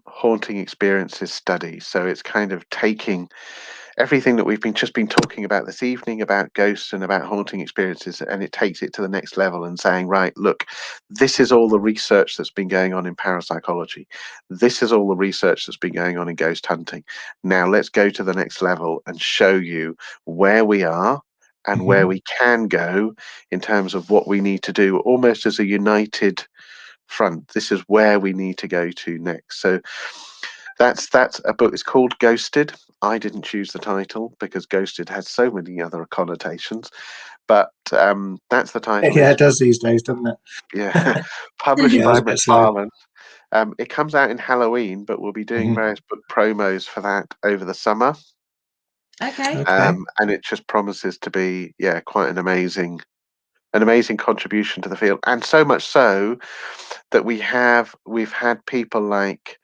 haunting experiences study. So it's kind of taking everything that we've just been talking about this evening about ghosts and about haunting experiences, and it takes it to the next level and saying, right, look, this is all the research that's been going on in parapsychology. This is all the research that's been going on in ghost hunting. Now let's go to the next level and show you where we are and where we can go in terms of what we need to do, almost as a united front. This is where we need to go to next. So that's a book. It's called Ghosted. I didn't choose the title because ghosted has so many other connotations, but that's the title. Yeah, it does these days, doesn't it? Yeah, published Yeah, it by was a bit slow. McFarlane. It comes out in Halloween, but we'll be doing various book promos for that over the summer. Okay. And it just promises to be, yeah, quite an amazing contribution to the field, and so much so that we've had people like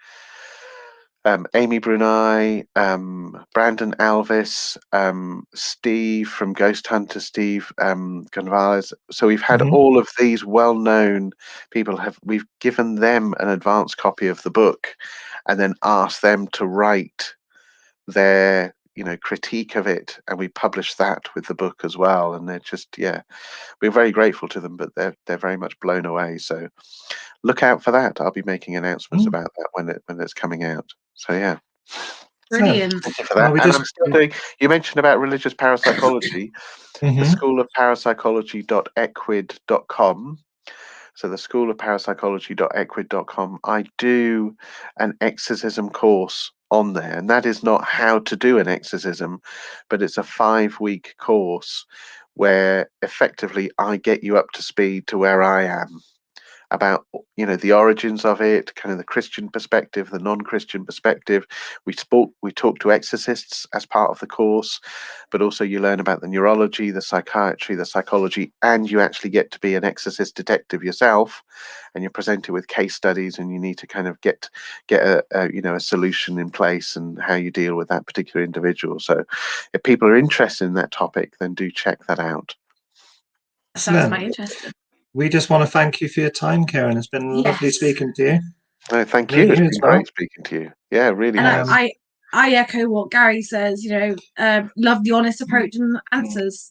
Amy Brunei, Brandon Alvis, Steve from Ghost Hunter, Steve Gonzalez. So we've had all of these well-known people. We've given them an advance copy of the book, and then asked them to write their critique of it, and we published that with the book as well. And they're just, yeah, we're very grateful to them, but they're very much blown away. So look out for that. I'll be making announcements about that when it's coming out. So yeah. Brilliant. Thank you for that. Well, And I'm still doing. You mentioned about religious parapsychology. The School of Parapsychology.equid.com. So the School of Parapsychology.equid.com. I do an exorcism course on there, and that is not how to do an exorcism, but it's a 5-week course where effectively I get you up to speed to where I am about the origins of it, kind of the Christian perspective, the non-Christian perspective. We talk to exorcists as part of the course, but also you learn about the neurology, the psychiatry, the psychology, and you actually get to be an exorcist detective yourself, and you're presented with case studies, and you need to kind of get a solution in place and how you deal with that particular individual. So if people are interested in that topic, then do check that out. Sounds quite interesting. We just want to thank you for your time, Ciaran. It's been lovely speaking to you. No, thank you. It's been great speaking to you. Yeah, really. And I echo what Gary says. Love the honest approach and answers.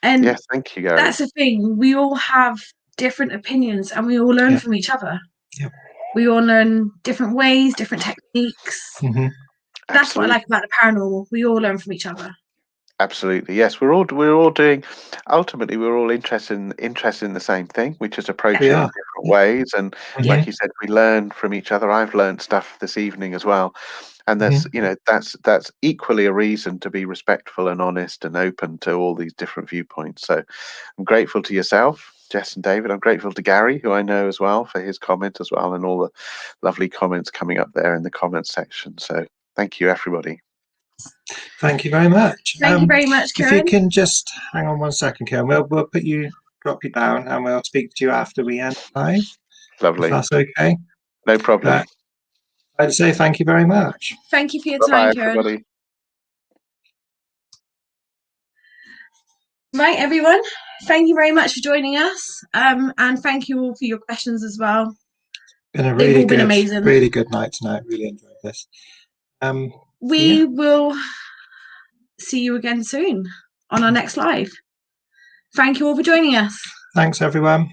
And yes, thank you, Gary. That's the thing. We all have different opinions, and we all learn from each other. Yep. We all learn different ways, different techniques. That's what I like about the paranormal. We all learn from each other. Absolutely, yes. We're all doing. Ultimately, we're all interested in the same thing. We just approach it in different ways, and like you said, we learn from each other. I've learned stuff this evening as well, and that's that's equally a reason to be respectful and honest and open to all these different viewpoints. So, I'm grateful to yourself, Jess and David. I'm grateful to Gary, who I know as well, for his comment as well, and all the lovely comments coming up there in the comments section. So, thank you, everybody. Thank you very much. Thank you very much, Ciaran. If you can just hang on one second, Ciaran, we'll drop you down, and we'll speak to you after we end live. Lovely. If that's okay. No problem. I'd say thank you very much. Thank you for your time, Ciaran. Everybody. Right, everyone. Thank you very much for joining us, and thank you all for your questions as well. Been a They've all been amazing. really good night tonight. Really enjoyed this. We will see you again soon on our next live. Thank you all for joining us. Thanks, everyone.